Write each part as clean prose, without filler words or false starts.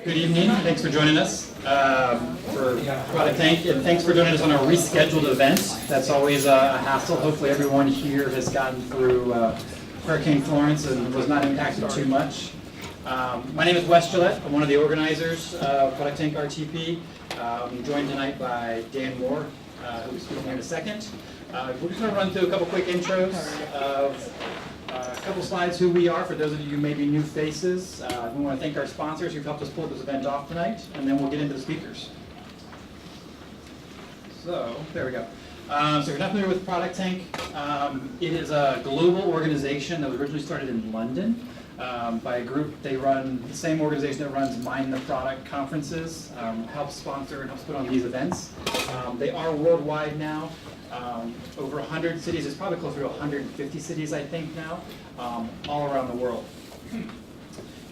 Good evening. Thanks for joining us for Product Tank, and thanks for joining us on our rescheduled event. That's always a hassle. Hopefully everyone here has gotten through Hurricane Florence and was not impacted too much. My name is Wes Gillette. I'm one of the organizers of Product Tank RTP. I'm joined tonight by Dan Moore, who will be speaking here in a second. We're just going to run through a couple quick intros of a couple slides who we are for those of you who may be new faces. We want to thank our sponsors who've helped us pull this event off tonight, and then we'll get into the speakers. So, there we go. So if you're not familiar with Product Tank, it is a global organization that was originally started in London by a group. They run the same organization that runs Mind the Product conferences, helps sponsor and helps put on these events. They are worldwide now. Over 100 cities, it's probably closer to 150 cities, I think, now, all around the world.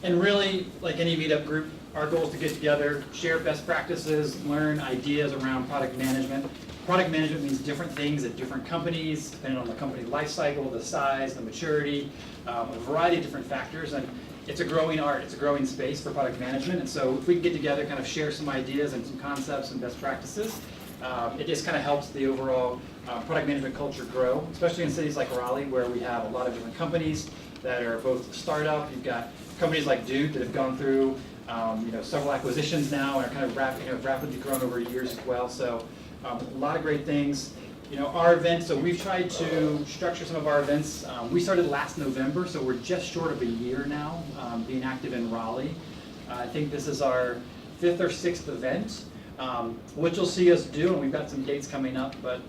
And really, like any meetup group, our goal is to get together, share best practices, learn ideas around product management. Product management means different things at different companies, depending on the company life cycle, the size, the maturity, a variety of different factors. And it's a growing art, it's a growing space for product management. And so if we can get together, kind of share some ideas and some concepts and best practices, it just kind of helps the overall product management culture grow, especially in cities like Raleigh, where we have a lot of different companies that are both startup. You've got companies like Dude that have gone through several acquisitions now and are kind of rapidly grown over years as well. So a lot of great things. Our events, so we've tried to structure some of our events. We started last November, so we're just short of a year now being active in Raleigh. I think this is our 5th or 6th event. What you'll see us do, and we've got some dates coming up, but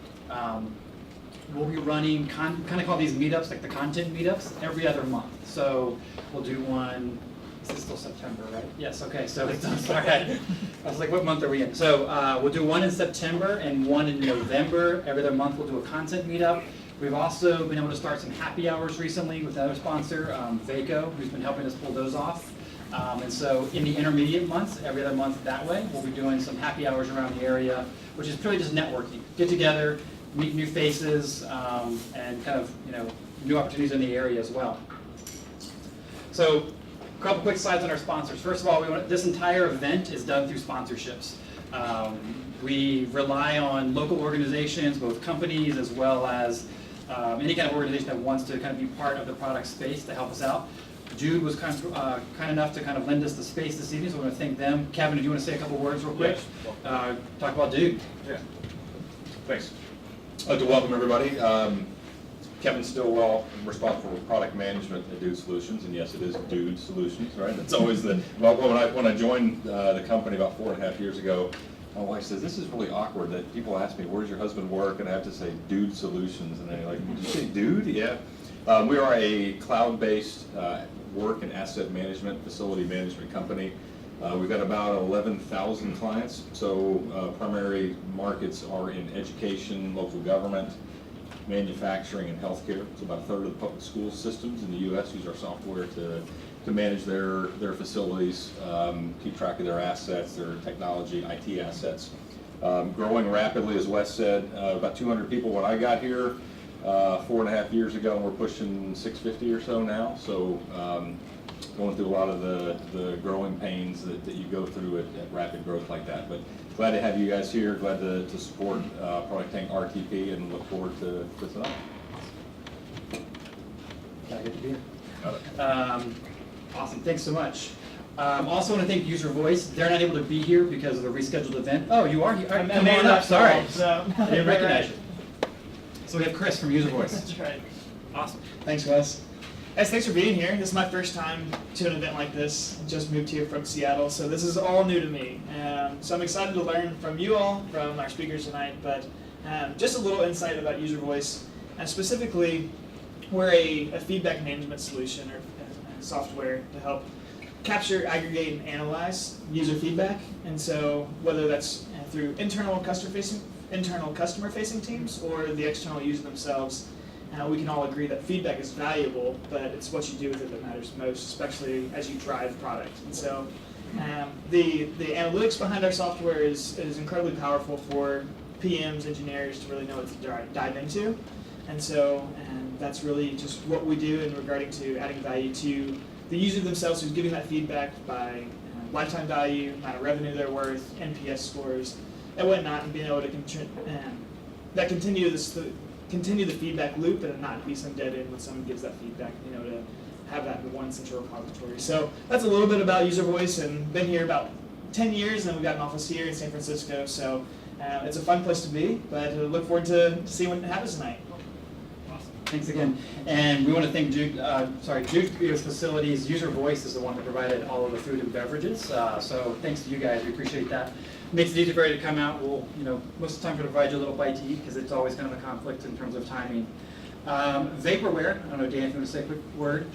we'll be running, kind of call these meetups, like the content meetups, every other month. So we'll do one, is this still September, right? Yes, okay, so it's all right. I was like, what month are we in? So we'll do one in September and one in November. Every other month we'll do a content meetup. We've also been able to start some happy hours recently with another sponsor, Vaco, who's been helping us pull those off. And so in the intermediate months, every other month that way, we'll be doing some happy hours around the area, which is purely just networking. Get together, meet new faces, and kind of, new opportunities in the area as well. So a couple quick slides on our sponsors. First of all, this entire event is done through sponsorships. We rely on local organizations, both companies as well as any kind of organization that wants to kind of be part of the product space to help us out. Jude was kind enough to kind of lend us the space this evening, so we're going to thank them. Kevin, do you want to say a couple words real quick? Yes. Talk about Dude. Yeah. Thanks. I'd like to welcome everybody. Kevin Stillwell, responsible for product management at Dude Solutions, and yes, it is Dude Solutions, right? That's always when I joined the company about 4.5 years ago, my wife says, this is really awkward that people ask me, where's your husband work? And I have to say, Dude Solutions. And they're like, did you say Dude? Yeah. We are a cloud-based work and asset management, facility management company. We've got about 11,000 clients, so primary markets are in education, local government, manufacturing, and healthcare. So about a third of the public school systems in the U.S. use our software to manage their facilities, keep track of their assets, their technology, IT assets. Growing rapidly, as Wes said, about 200 people when I got here. 4.5 years ago, and we're pushing 650 or so now. So going through a lot of the growing pains that you go through at rapid growth like that. But glad to have you guys here. Glad to support Product Tank RTP, and look forward to tonight. Glad to be here. Awesome. Thanks so much. Also want to thank User Voice. They're not able to be here because of the rescheduled event. Oh, you are here. All right, come on up. Sorry. I didn't recognize you. So we have Chris from User Voice. That's right. Awesome. Thanks, Wes. Guys, thanks for being here. This is my first time to an event like this. I just moved here from Seattle, so this is all new to me. So I'm excited to learn from you all, from our speakers tonight, but just a little insight about User Voice. And specifically, we're a feedback management solution or software to help capture, aggregate, and analyze user feedback. And so whether that's through internal customer-facing teams or the external user themselves, we can all agree that feedback is valuable, but it's what you do with it that matters most, especially as you drive product. And so the analytics behind our software is incredibly powerful for PMs, engineers to really know what to dive into. And so that's really just what we do in regarding to adding value to the user themselves who's giving that feedback by lifetime value, amount of revenue they're worth, NPS scores, and whatnot, and being able to continue the feedback loop and not be some dead end when someone gives that feedback, to have that in one central repository. So that's a little bit about user voice, and been here about 10 years, and we've got an office here in San Francisco, so it's a fun place to be, but look forward to seeing what happens tonight. Thanks again. And we want to thank Duke Bio's Facilities. User Voice is the one that provided all of the food and beverages. So thanks to you guys. We appreciate that. Makes it easy for you to come out. We'll, most of the time we'll provide you a little bite to eat because it's always kind of a conflict in terms of timing. Vaporware, I don't know, Dan, if you want to say a quick word,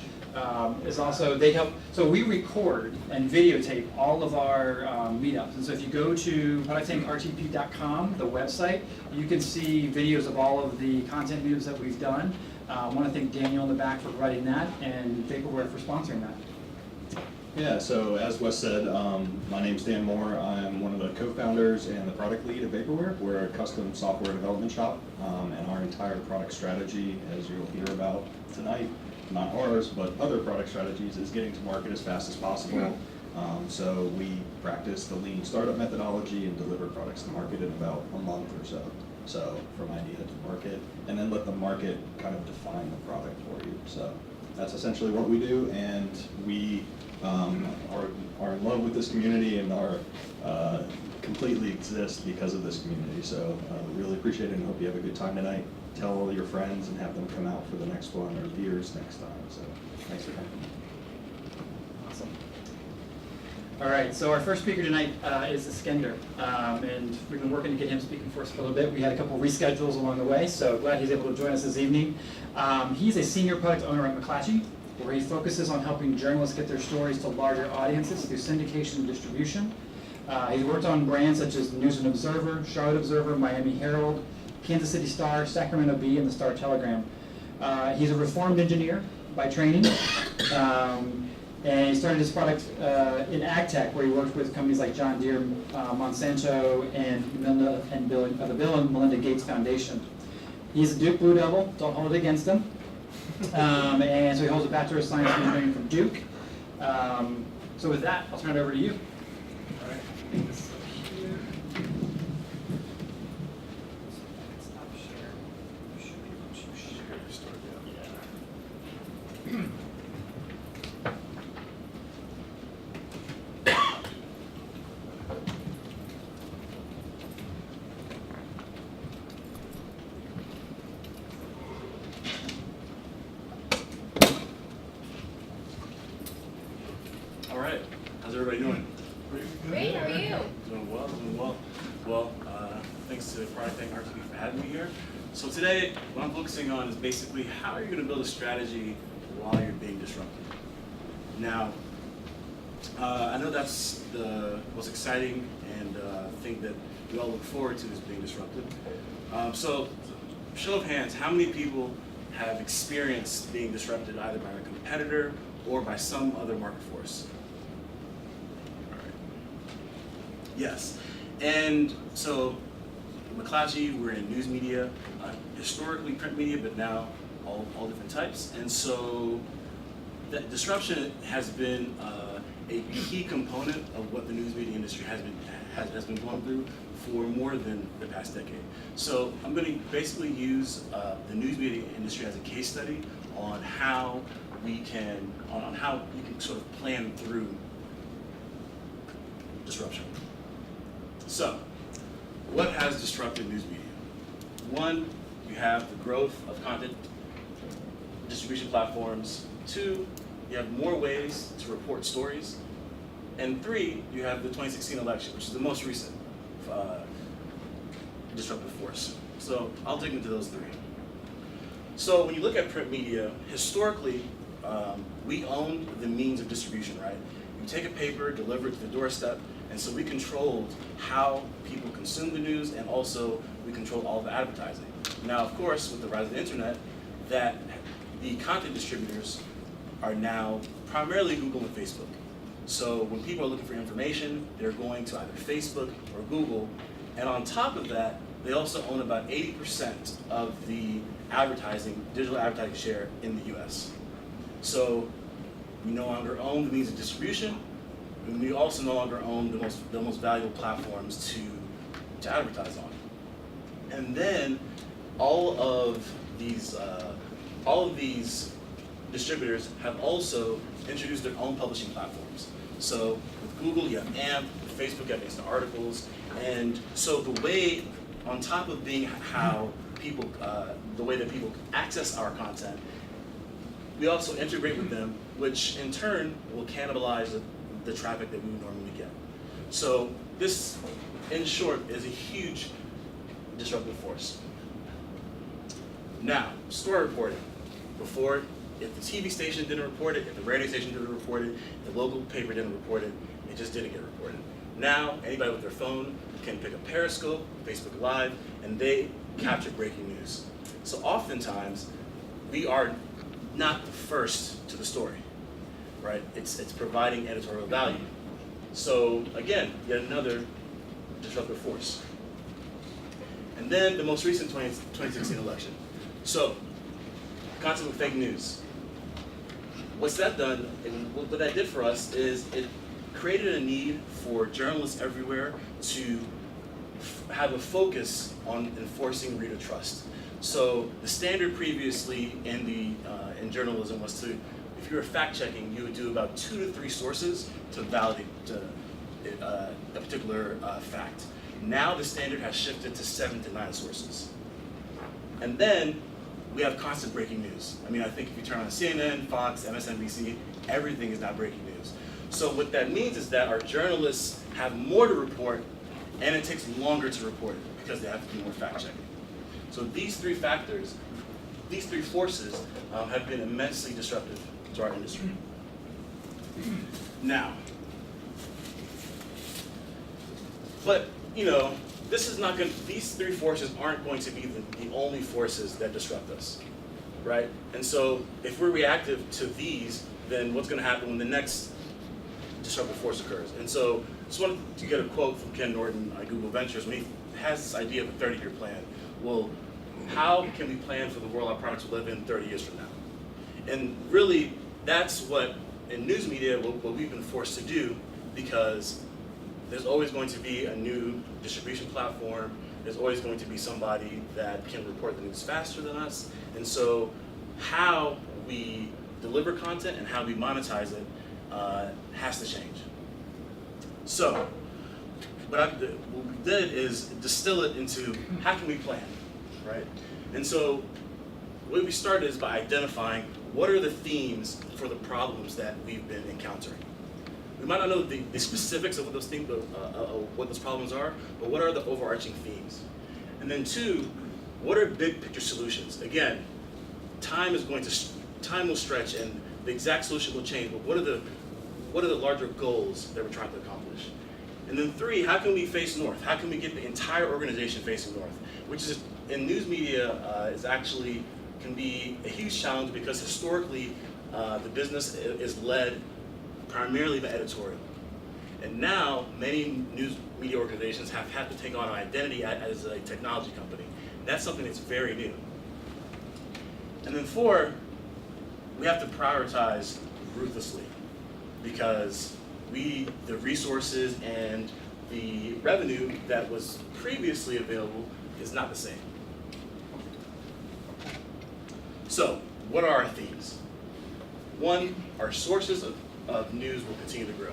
is also, they help, so we record and videotape all of our meetups. And so if you go to RTP.com, the website, you can see videos of all of the content meetups that we've done. I want to thank Daniel in the back for providing that and Vaporware for sponsoring that. Yeah, so as Wes said, my name's Dan Moore. I'm one of the co-founders and the product lead at Vaporware. We're a custom software development shop, and our entire product strategy, as you'll hear about tonight, not ours, but other product strategies, is getting to market as fast as possible. So we practice the lean startup methodology and deliver products to market in about a month or so. So from idea to market, and then let the market kind of define the product for you. So that's essentially what we do, and we are in love with this community and are completely exist because of this community. So we really appreciate it and hope you have a good time tonight. Tell all your friends and have them come out for the next one or beers next time. So thanks for coming. Awesome. All right, so our first speaker tonight is Iskender, and we've been working to get him speaking for us for a little bit. We had a couple reschedules along the way, so glad he's able to join us this evening. He's a senior product owner at McClatchy, where he focuses on helping journalists get their stories to larger audiences through syndication and distribution. He's worked on brands such as the News and Observer, Charlotte Observer, Miami Herald, Kansas City Star, Sacramento Bee, and the Star Telegram. He's a reformed engineer by training, and he started his product in ag tech, where he worked with companies like John Deere, Monsanto, and the Bill and Melinda Gates Foundation. He's a Duke Blue Devil, don't hold it against him. And so he holds a Bachelor of Science in Engineering from Duke. So with that, I'll turn it over to you. All right. Stop share. Should be able to share to start out. All right. How's everybody doing? Great, how are you? Doing well, doing well. Well, thanks to Product Tank RTP for having me here. So today, what I'm focusing on is basically how are you going to build a strategy while you're being disrupted. Now, I know that's the most exciting and thing that we all look forward to is being disrupted. So, show of hands, how many people have experienced being disrupted either by a competitor or by some other market force? Yes, and so McClatchy, we're in news media, historically print media, but now all different types. And so that disruption has been a key component of what the news media industry has been going through for more than the past decade. So I'm going to basically use the news media industry as a case study on how we can, on how you can sort of plan through disruption. So, what has disrupted news media? One, you have the growth of content distribution platforms. Two, you have more ways to report stories. And three, you have the 2016 election, which is the most recent disruptive force. So, I'll dig into those three. So, when you look at print media, historically, we owned the means of distribution, right? You take a paper, deliver it to the doorstep, and so we controlled how people consume the news, and also we controlled all the advertising. Now, of course, with the rise of the internet, that the content distributors are now primarily Google and Facebook. So when people are looking for information, they're going to either Facebook or Google, and on top of that, they also own about 80% of the digital advertising share in the US. So we no longer own the means of distribution, And we also no longer own the most valuable platforms to advertise on. And then all of these distributors have also introduced their own publishing platforms. So with Google, you have AMP, with Facebook, you have Instant Articles, and so the way, on top of being how people, the way that people access our content, we also integrate with them, which in turn will cannibalize the traffic that we would normally get. So this, in short, is a huge disruptive force. Now, story reporting. Before, if the TV station didn't report it, if the radio station didn't report it, if the local paper didn't report it, it just didn't get reported. Now, anybody with their phone can pick up Periscope, Facebook Live, and they capture breaking news. So oftentimes, we are not first to the story, right? It's providing editorial value. So again, yet another disruptive force. And then the most recent 2016 election. So, concept of fake news. What's that done, and what that did for us is it created a need for journalists everywhere to have a focus on enforcing reader trust. So the standard previously in journalism was to, if you were fact checking, you would do about 2 to 3 sources to validate a particular fact. Now the standard has shifted to 7 to 9 sources. And then we have constant breaking news. I mean, I think if you turn on CNN, Fox, MSNBC, everything is now breaking news. So what that means is that our journalists have more to report, and it takes longer to report it because they have to do more fact checking. So these 3 factors, these 3 forces have been immensely disruptive to our industry. Now, but you know, this is not going. These 3 forces aren't going to be the only forces that disrupt us, right? And so, if we're reactive to these, then what's going to happen when the next disruptive force occurs? And so, just wanted to get a quote from Ken Norton at Google Ventures when he has this idea of a 30-year plan. Well, how can we plan for the world our products will live in 30 years from now? And really, that's what in news media what we've been forced to do, because there's always going to be a new distribution platform. There's always going to be somebody that can report the news faster than us. And so how we deliver content and how we monetize it has to change. So what we did is distill it into how can we plan, right? And so what we started is by identifying what are the themes for the problems that we've been encountering. We might not know the specifics of what those themes, what those problems are, but what are the overarching themes? And then 2, what are big picture solutions? Again, time will stretch and the exact solution will change, but what are the larger goals that we're trying to accomplish? And then 3, how can we face north? How can we get the entire organization facing north? Which is, in news media, is actually can be a huge challenge because historically the business is led primarily by editorial. And now many news media organizations have had to take on an identity as a technology company. That's something that's very new. And then 4, we have to prioritize ruthlessly because the resources and the revenue that was previously available is not the same. So, what are our themes? 1, our sources of news will continue to grow.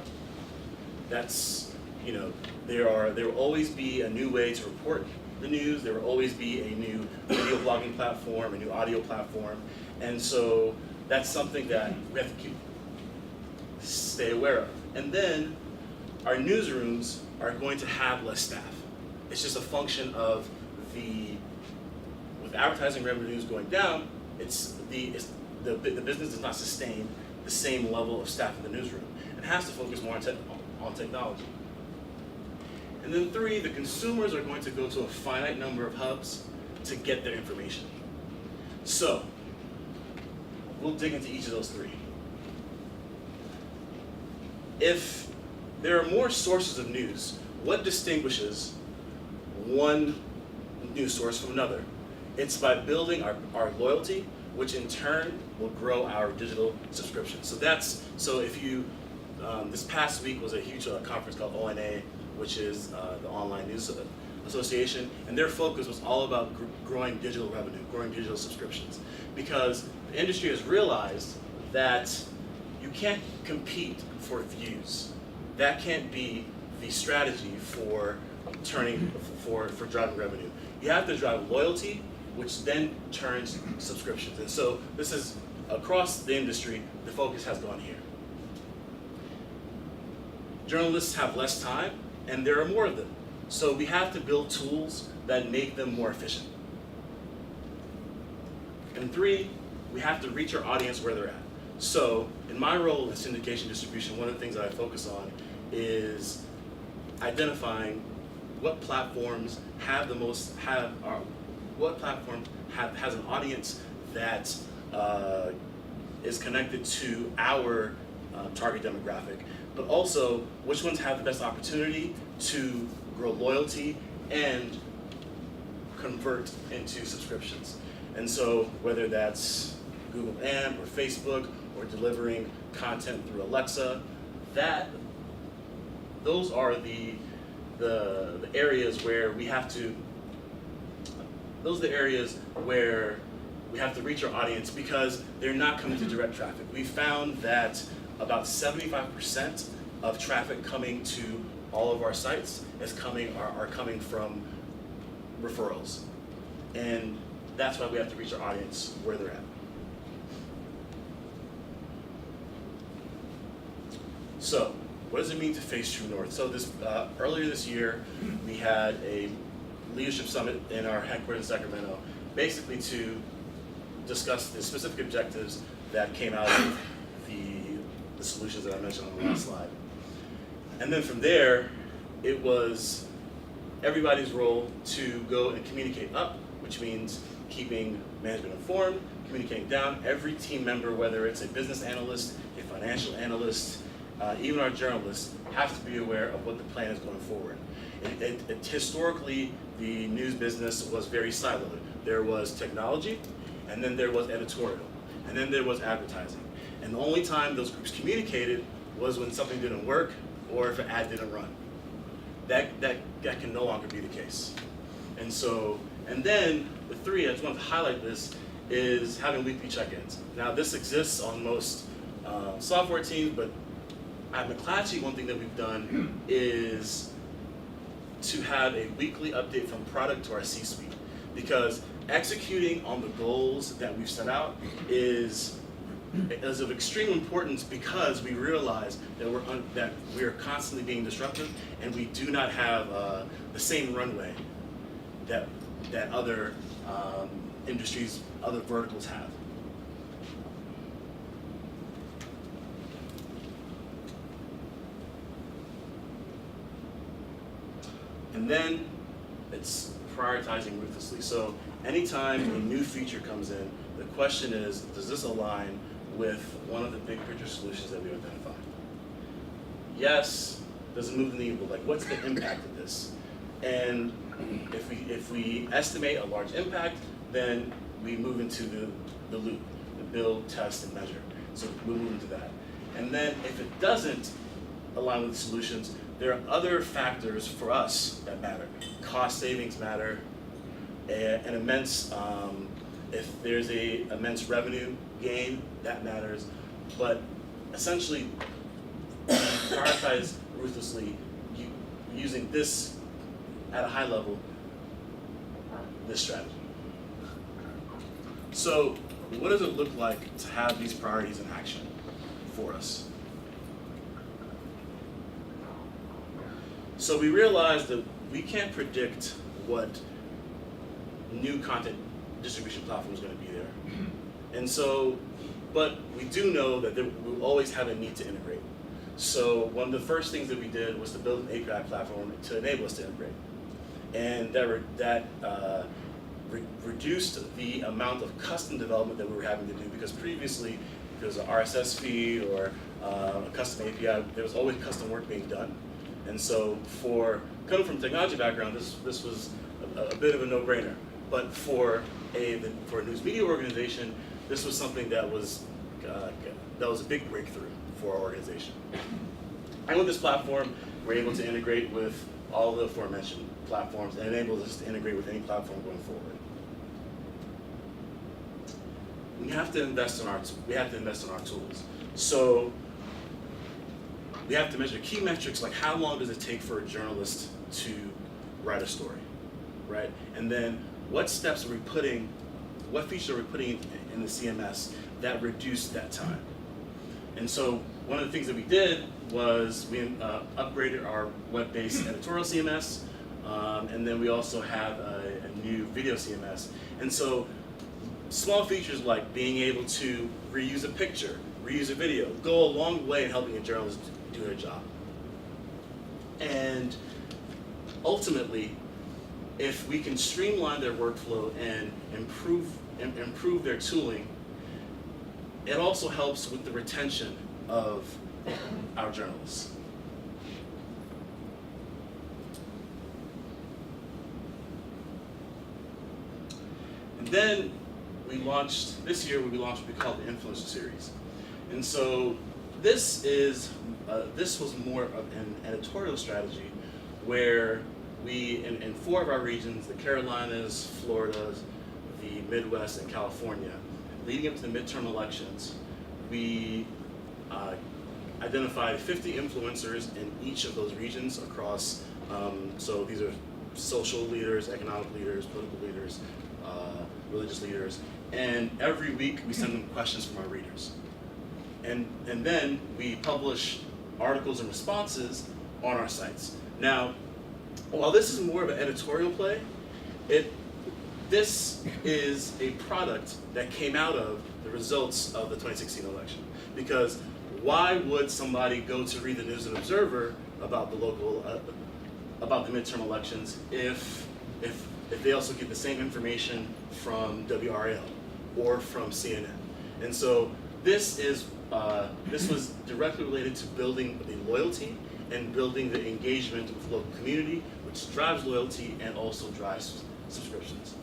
That's, you know, there will always be a new way to report the news. There will always be a new video blogging platform, a new audio platform, and so that's something that we have to stay aware of. And then our newsrooms are going to have less staff. It's just a function of with advertising revenues going down, the business does not sustain the same level of staff in the newsroom. It has to focus more on technology. And then 3, the consumers are going to go to a finite number of hubs to get their information. So, we'll dig into each of those 3. If there are more sources of news, what distinguishes one news source from another? It's by building our loyalty, which in turn will grow our digital subscription. So if you this past week was a huge conference called ONA, which is the Online News Association, and their focus was all about growing digital revenue, growing digital subscriptions, because the industry has realized that you can't compete for views. That can't be the strategy for driving revenue. You have to drive loyalty, which then turns subscriptions. And so this is across the industry, the focus has gone here. Journalists have less time, and there are more of them. So we have to build tools that make them more efficient. And 3, we have to reach our audience where they're at. So in my role in syndication distribution, one of the things that I focus on is identifying what platforms have the most, what platform has an audience that is connected to our target demographic, but also which ones have the best opportunity to grow loyalty and convert into subscriptions. And so whether that's Google AMP or Facebook or delivering content through Alexa, those are the areas where we have to, reach our audience, because they're not coming to direct traffic. We found that about 75% of traffic coming to all of our sites are coming from referrals. And that's why we have to reach our audience where they're at. So, what does it mean to face true north? So earlier this year, we had a leadership summit in our headquarters in Sacramento, basically to discuss the specific objectives that came out of the solutions that I mentioned on the last slide. And then from there, it was everybody's role to go and communicate up, which means keeping management informed, communicating down. Every team member, whether it's a business analyst, a financial analyst, even our journalists, have to be aware of what the plan is going forward. Historically, the news business was very siloed. There was technology, and then there was editorial, and then there was advertising. And the only time those groups communicated was when something didn't work or if an ad didn't run. That can no longer be the case. And then the 3, I just want to highlight this, is having weekly check-ins. Now this exists on most software teams, but at McClatchy, one thing that we've done is to have a weekly update from product to our C-suite, because executing on the goals that we've set out is of extreme importance, because we realize that we are constantly being disruptive, and we do not have the same runway that other industries, other verticals have. And then it's prioritizing ruthlessly. So anytime a new feature comes in, the question is, does this align with one of the big picture solutions that we identified? Yes, does it move the needle? Like, what's the impact of this? And if we estimate a large impact, then we move into the loop, the build, test, and measure. So we move into that. And then if it doesn't align with the solutions, there are other factors for us that matter. Cost savings matter, an immense, if there's a immense revenue gain, that matters. But essentially, prioritize ruthlessly using this at a high level, this strategy. So what does it look like to have these priorities in action for us? So we realized that we can't predict what new content distribution platform is going to be there. And so, but we do know that we'll always have a need to integrate. So one of the first things that we did was to build an API platform to enable us to integrate. And that reduced the amount of custom development that we were having to do, because previously, because of RSS feed or a custom API, there was always custom work being done. And so coming from a technology background, this was a bit of a no-brainer. But for a news media organization, this was something that was a big breakthrough for our organization. And with this platform, we're able to integrate with all the aforementioned platforms and enables us to integrate with any platform going forward. We have to invest in our tools. So we have to measure key metrics like how long does it take for a journalist to write a story, right? And then what features are we putting in the CMS that reduce that time? And so one of the things that we did was we upgraded our web-based editorial CMS, and then we also have a new video CMS. And so small features like being able to reuse a picture, reuse a video, go a long way in helping a journalist do their job. And ultimately, if we can streamline their workflow and improve their tooling, it also helps with the retention of our journalists. And then this year we launched what we call the Influencer Series. And so this was more of an editorial strategy where we, in 4 of our regions, the Carolinas, Florida, the Midwest, and California, leading up to the midterm elections, we identified 50 influencers in each of those regions across, so these are social leaders, economic leaders, political leaders, religious leaders, and every week we send them questions from our readers. And then we publish articles and responses on our sites. Now, while this is more of an editorial play, this is a product that came out of the results of the 2016 election. Because why would somebody go to read the News and Observer about the midterm elections if they also get the same information from WRAL or from CNN? And so this was directly related to building the loyalty and building the engagement with the local community, which drives loyalty and also drives subscriptions.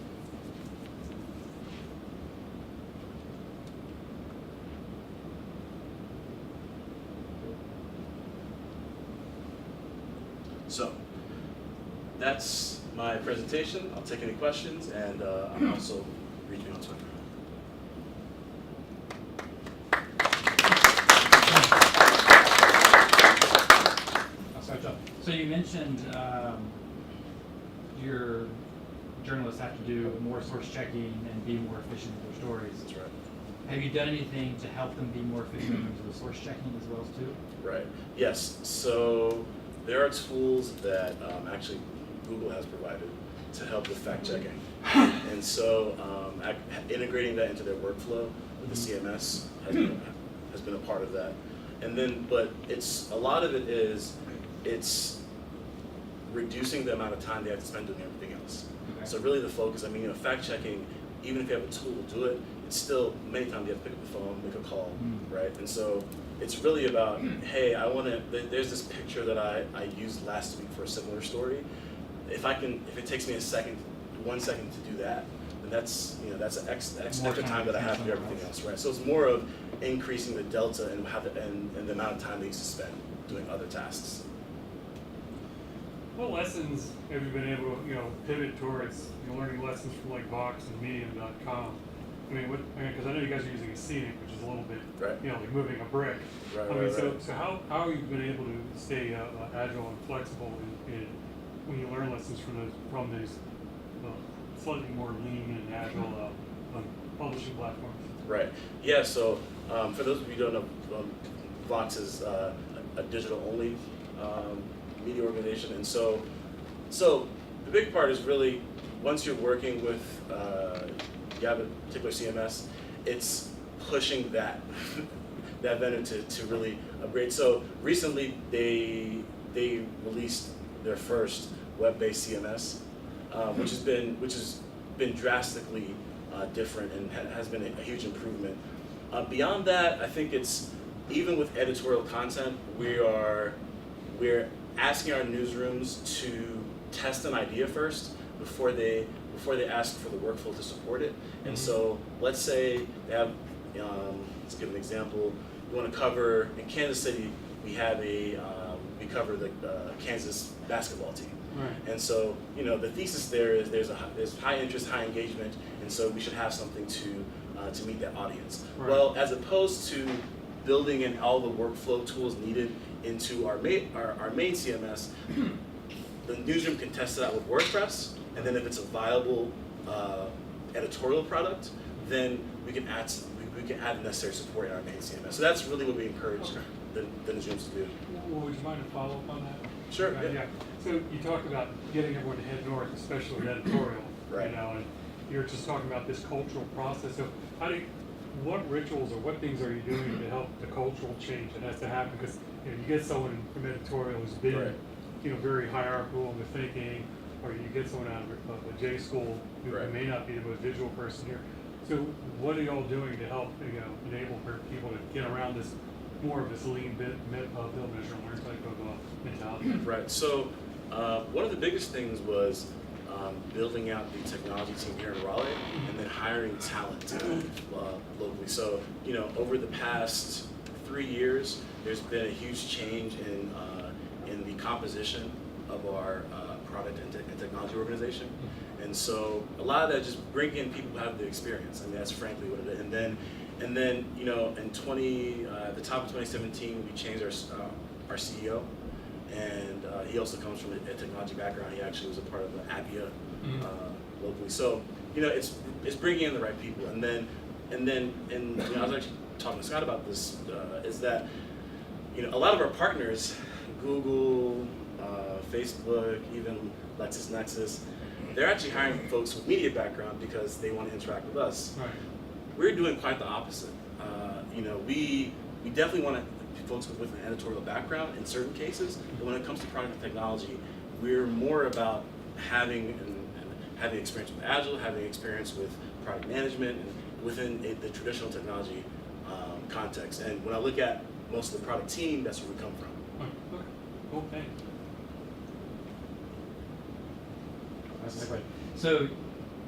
So that's my presentation. I'll take any questions, and I'm also reaching on Twitter. So you mentioned your journalists have to do more source checking and be more efficient with their stories. That's right. Have you done anything to help them be more efficient in terms of the source checking as well too? Right. Yes. So there are tools that actually Google has provided to help with fact checking, and so integrating that into their workflow with the CMS has been a part of that. And then, but a lot of it is it's reducing the amount of time they have to spend doing everything else. Okay. So really the focus, fact checking, even if you have a tool to do it, it's still, many times you have to pick up the phone, make a call, right? And so it's really about, hey, there's this picture that I used last week for a similar story. If it takes me 1 second to do that, then that's an extra time that I have to do everything else, right? So it's more of increasing the delta and the amount of time they used to spend doing other tasks. What lessons have you been able to, pivot towards, learning lessons from like Vox and Medium.com? Because I know you guys are using a scenic, which is a little bit, Right. Like moving a brick. Right. So how have you been able to stay agile and flexible when you learn lessons from these slightly more lean and agile publishing platforms? Right. Yeah. So for those of you who don't know, Vox is a digital-only media organization, and so the big part is really once you're working with you have a particular CMS, it's pushing that vendor to really upgrade. So recently they released their first web-based CMS, which has been drastically different and has been a huge improvement. Beyond that, I think it's even with editorial content, we're asking our newsrooms to test an idea first before they ask for the workflow to support it. And so let's say they have, let's give an example, we want to cover, in Kansas City, we have a cover the Kansas basketball team. Right. And so, the thesis there is there's high interest, high engagement, and so we should have something to meet that audience. Right. Well, as opposed to building in all the workflow tools needed into our main CMS, the newsroom can test it out with WordPress, and then if it's a viable editorial product, then we can add the necessary support in our main CMS. So that's really what we encourage the newsrooms to do. Well, would you mind to follow up on that? Sure, Okay, yeah. So you talked about getting everyone to head north, especially with editorial. Right. And you're just talking about this cultural process. So what rituals or what things are you doing to help the cultural change that has to happen? Because you get someone from editorial who's been, Right. Very hierarchical in the thinking, or you get someone out of a J school who Right. may not be the most visual person here. So what are y'all doing to help enable people to get around this more of this lean build, measure, and learn type of mentality? Right. So one of the biggest things was building out the technology team here in Raleigh, and then hiring talent locally. So over the past 3 years, there's been a huge change in the composition of our product and technology organization. And so a lot of that just bring in people who have the experience. I mean, that's frankly what it is. And then in at the top of 2017, we changed our CEO, and he also comes from a technology background. He actually was a part of the Appia locally. So it's bringing in the right people. And then I was actually talking to Scott about this. Is that a lot of our partners, Google, Facebook, even LexisNexis, they're actually hiring folks with media background because they want to interact with us. Right. We're doing quite the opposite. We definitely want folks with an editorial background in certain cases, but when it comes to product and technology, we're more about having experience with Agile, having experience with product management, and within the traditional technology context. And when I look at most of the product team, that's where we come from. Okay. Cool. Thanks. Right. So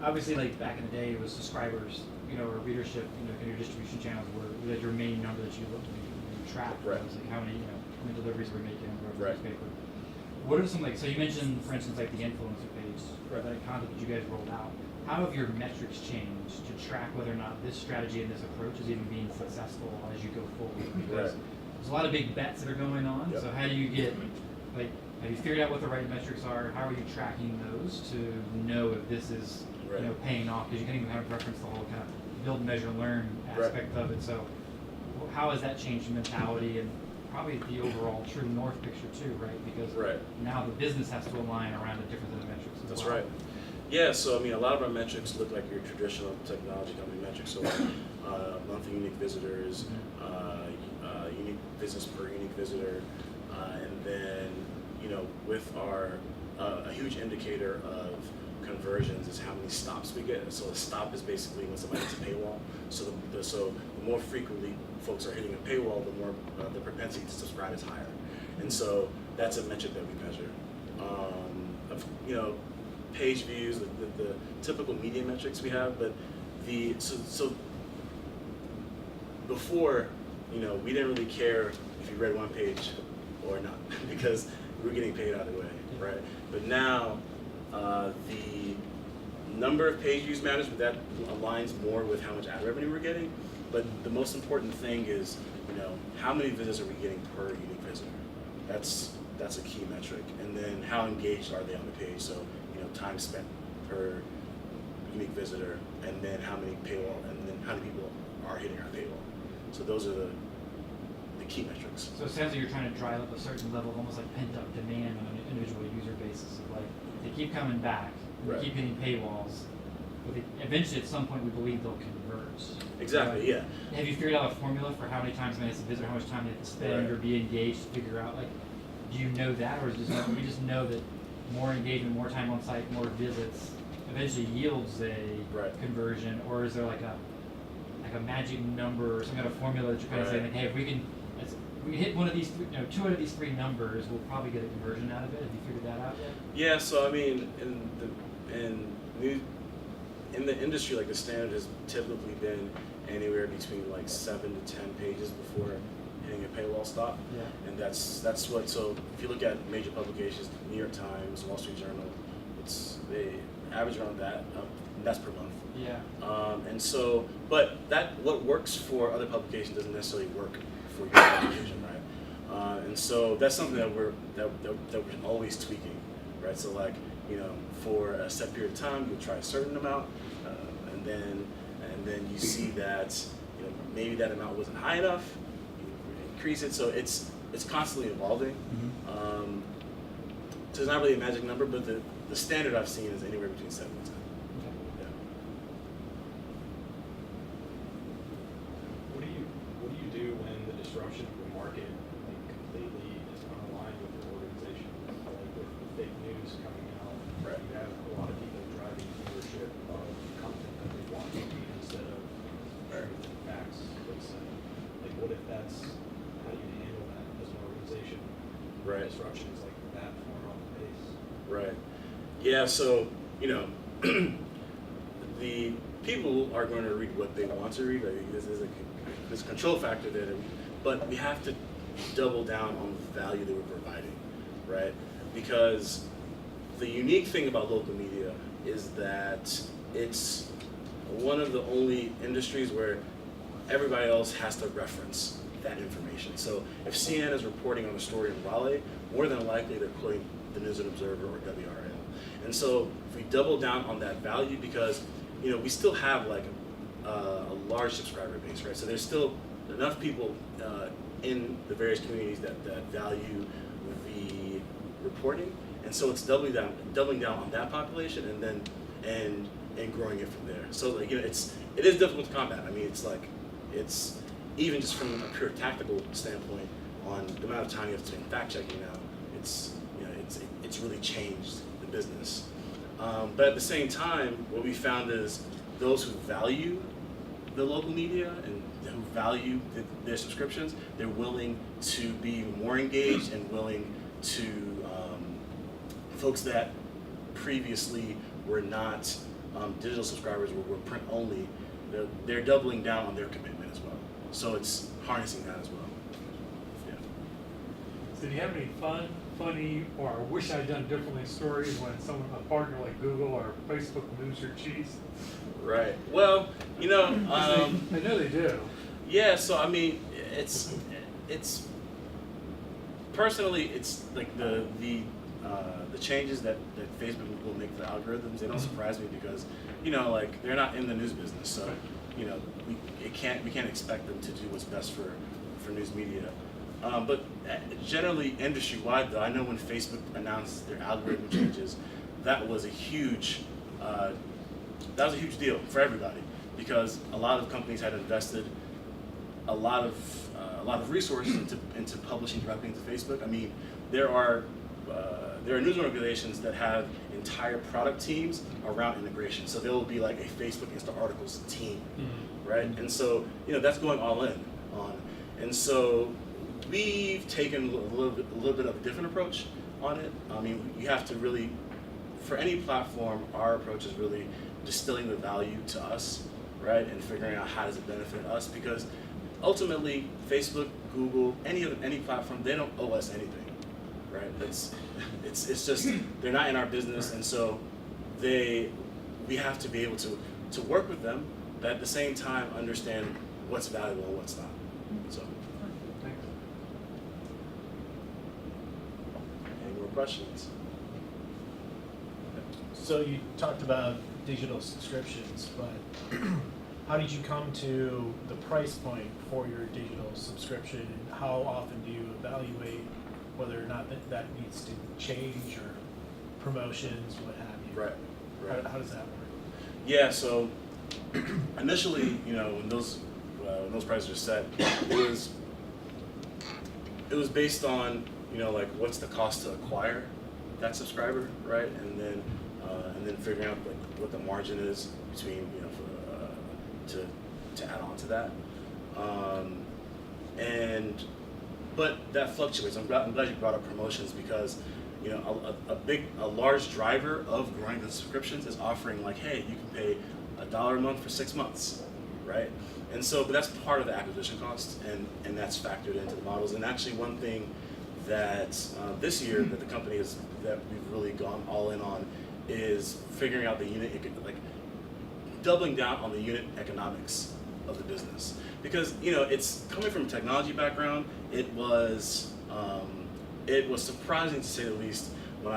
obviously, like back in the day, it was subscribers, or readership, kind of your distribution channels were your main number that you looked to track. Right. It was like how many deliveries we're making on the Right. newspaper. What are some so you mentioned, for instance, like the influencer page, Right. that content that you guys rolled out. How have your metrics changed to track whether or not this strategy and this approach is even being successful as you go forward? Because Right. there's a lot of big bets that are going on. Yep. So how do you get have you figured out what the right metrics are? How are you tracking those to know if this is Right. paying off? Because you can even kind of reference the whole kind of build, measure, learn aspect of it. So how has that changed mentality and probably the overall true north picture too, right? Because Right. now the business has to align around a different set of metrics as That's well. right. Yeah, so a lot of our metrics look like your traditional technology company metrics. So monthly unique visitors, unique business per unique visitor, and then with our a huge indicator of conversions is how many stops we get. So a stop is basically when somebody hits a paywall. So the more frequently folks are hitting a paywall, the more the propensity to subscribe is higher. And so that's a metric that we measure. Page views, the typical media metrics we have, but so before, we didn't really care if you read one page or not because we were getting paid either way, right? But now the number of page views matters, but that aligns more with how much ad revenue we're getting. But the most important thing is, how many visits are we getting per unique visitor? That's a key metric. And then how engaged are they on the page? So, time spent per unique visitor, and then how many paywall, and then how many people are hitting our paywall. So those are the key metrics. So it sounds like you're trying to drive up a certain level of almost like pent up demand on an individual user basis of they keep coming back, we Right. keep hitting paywalls, but eventually at some point we believe they'll converge. Exactly, Right? yeah. Have you figured out a formula for how many times somebody has to visit, how much time they have to spend Right. or be engaged to figure out do you know that, or is we just know that more engagement, more time on site, more visits eventually yields a Right. conversion, or is there like a magic number or some kind of formula that you're kind of saying Right. hey, if we can hit one of these, two out of these three numbers, we'll probably get a conversion out of it. Have you figured that out yet? Yeah, so in the industry, the standard has typically been anywhere between 7 to 10 pages before hitting a paywall stop. Yeah. And that's what. So if you look at major publications, New York Times, Wall Street Journal, they average around that. And that's per month. Yeah. And so, but what works for other publications doesn't necessarily work for your publication, right? And so that's something that we're always tweaking, right? So like, for a set period of time, you'll try a certain amount, and then you see that maybe that amount wasn't high enough, you increase it. So it's constantly evolving. So it's not really a magic number, but the standard I've seen is anywhere between 7 and 10. Yeah. What do you do when the disruption of the market completely is unaligned with your organization? Like with the fake news coming out, Right. you have a lot of people driving viewership of content that they want to read instead of facts. Like what if that's how do you handle that as an organization? Right. Disruption is like that far off the base. Right. Yeah, so, the people are going to read what they want to read. I think there's a control factor there, but we have to double down on the value that we're providing, right? Because the unique thing about local media is that it's one of the only industries where everybody else has to reference that information. So if CNN is reporting on a story in Raleigh, more than likely they're quoting the News and Observer or WRL. And so if we double down on that value, because we still have like a large subscriber base, right? So there's still enough people in the various communities that value the reporting, and so it's doubling down on that population, and then and growing it from there. So like, it is difficult to combat. I mean, it's even just from a pure tactical standpoint on the amount of time you have to spend fact checking now. It's really changed the business. But at the same time, what we found is those who value the local media and who value their subscriptions, they're willing to be more engaged and willing to folks that previously were not digital subscribers, were print only. They're doubling down on their commitment as well. So it's harnessing that as well. Yeah. So do you have any funny, or I wish I'd done differently stories when a partner like Google or Facebook moves your cheese? Right. Well, I know they do. Yeah. So I mean, it's personally, it's like the changes that Facebook will make to the algorithms. They don't surprise me because like they're not in the news business, so we can't expect them to do what's best for news media. But generally, industry-wide, though, I know when Facebook announced their algorithm changes, that was a huge deal for everybody, because a lot of companies had invested a lot of resources into publishing directly into Facebook. I mean, there are news organizations that have entire product teams around integration. So there will be like a Facebook Insta Articles team, right? And so that's going all in on, and so we've taken a little bit of a different approach on it. I mean, you have to really, for any platform, our approach is really distilling the value to us, right, and figuring out how does it benefit us, because ultimately, Facebook, Google, any platform, they don't owe us anything, right? It's just they're not in our business, and so we have to be able to work with them, but at the same time understand what's valuable and what's not. So. Any more questions? So you talked about digital subscriptions, but how did you come to the price point for your digital subscription, and how often do you evaluate whether or not that needs to change, or promotions, what have you? Right. How does that work? Yeah. So initially, when those prices are set, it was based on like what's the cost to acquire that subscriber, right, and then figuring out like what the margin is between to add on to that, but that fluctuates. I'm glad you brought up promotions, because a large driver of growing the subscriptions is offering like, hey, you can pay $1 a month for 6 months, right? And so, but that's part of the acquisition cost, and that's factored into the models. And actually, one thing that this year that the company has, that we've really gone all in on, is figuring out the unit, like doubling down on the unit economics of the business. Because, you know, it's coming from a technology background, it was surprising to say the least when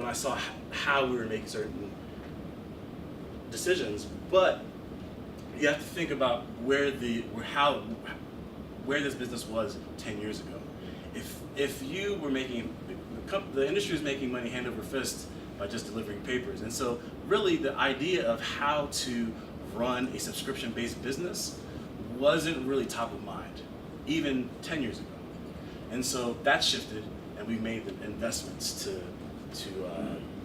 I saw how we were making certain decisions. But you have to think about where this business was 10 years ago. If you were making, the industry was making money hand over fist by just delivering papers. And so really the idea of how to run a subscription-based business wasn't really top of mind, even 10 years ago. And so that shifted, and we made the investments to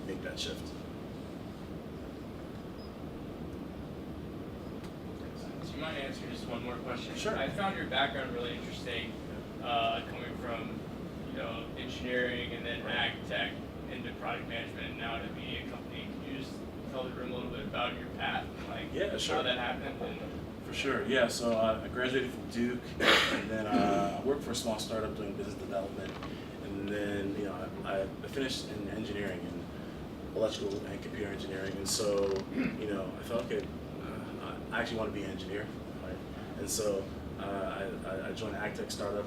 make that shift. Do you mind answering just one more question? Sure. I found your background really interesting, coming from, you know, engineering and then ag tech into product management and now at a media company. Can you just tell the room a little bit about your path, like Yeah, sure. how that happened? And For sure, yeah. So I graduated from Duke, and then I worked for a small startup doing business development, and then I finished in engineering, in electrical and computer engineering, and so I thought, okay, I actually want to be an engineer, right? And so I joined an ag tech startup,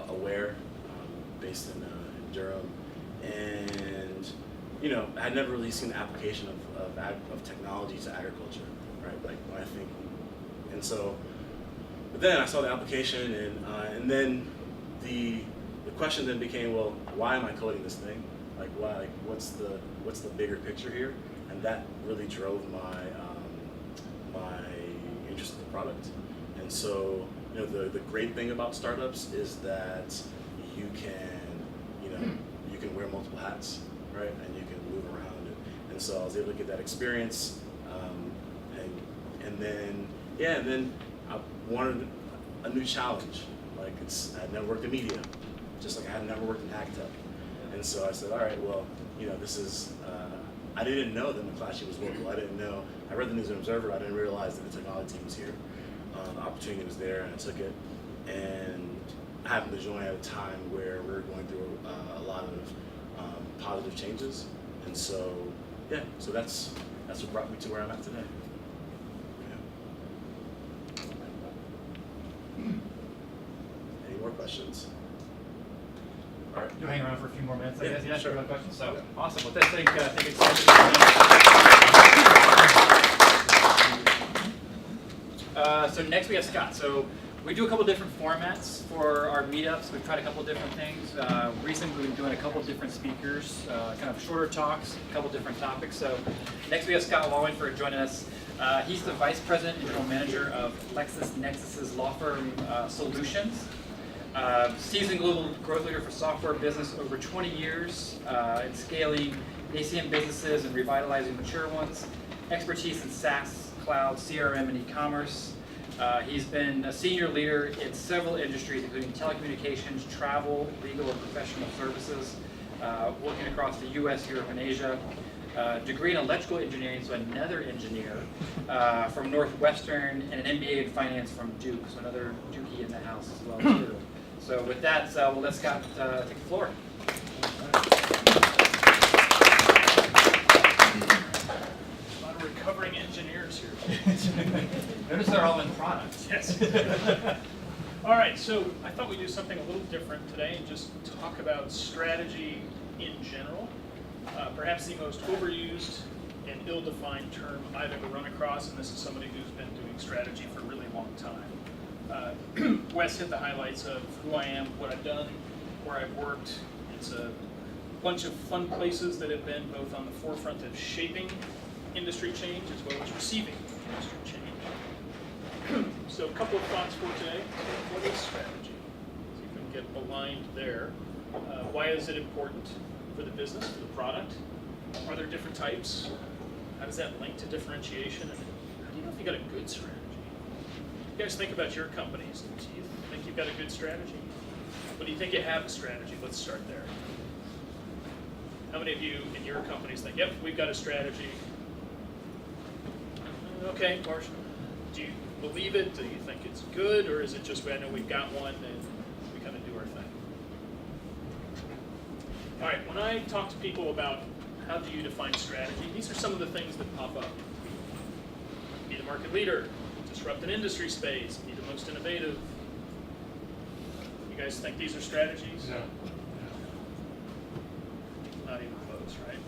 Aware, based in Durham, and I had never really seen the application of technology to agriculture, right? Like when I think. And so, but then I saw the application, and then the question then became, well, why am I coding this thing? Like, why? Like, what's the bigger picture here? And that really drove my interest in the product. And so, the great thing about startups is that you can wear multiple hats, right? And you can move around. And so I was able to get that experience, and then I wanted a new challenge. Like I had never worked in media, just like I had never worked in ag tech. And so I said, all right, well, this is, I didn't know that McClatchy was local. I didn't know, I read the News and Observer, I didn't realize that the technology team was here. The opportunity was there, and I took it. And I happened to join at a time where we were going through a lot of positive changes. And so, yeah, so that's what brought me to where I'm at today. Any more questions? All right, you'll hang around for a few more minutes, I Yeah, guess. Yeah, sure. if you have questions. So, Yeah. awesome. With this, I think it's so next we have Scott. So we do a couple different formats for our meetups. We've tried a couple different things. Recently we've been doing a couple different speakers, kind of shorter talks, a couple different topics. So next we have Scott Wallingford joining us. He's the Vice President and General Manager of LexisNexis's law firm Solutions. Seasoned global growth leader for software business, over 20 years in scaling ACM businesses and revitalizing mature ones. Expertise in SaaS, cloud, CRM, and e-commerce. He's been a senior leader in several industries, including telecommunications, travel, legal, and professional services, working across the U.S., Europe, and Asia. Degree in electrical engineering, so another engineer from Northwestern, and an MBA in finance from Duke, so another Dukey in the house as well too. So with that, we'll let Scott take the floor. A lot of recovering engineers here. Notice they're all in product. Yes. All right, so I thought we'd do something a little different today and just talk about strategy in general. Perhaps the most overused and ill-defined term I've ever run across, and this is somebody who's been doing strategy for a really long time. Wes hit the highlights of who I am, what I've done, where I've worked. It's a bunch of fun places that have been both on the forefront of shaping industry change as well as receiving industry change. So a couple of thoughts for today. What is strategy? See if we can get aligned there. Why is it important for the business, for the product? Are there different types? How does that link to differentiation? And how do you know if you got a good strategy? You guys think about your companies. Do you think you've got a good strategy? But do you think you have a strategy? Let's start there. How many of you in your companies think, yep, we've got a strategy? Okay, Marshall. Do you believe it? Do you think it's good? Or is it just, I know we've got one and we kind of do our thing? All right, when I talk to people about how do you define strategy, these are some of the things that pop up. Be the market leader, disrupt an industry space, be the most innovative. You guys think these are strategies? No. Not even close, right?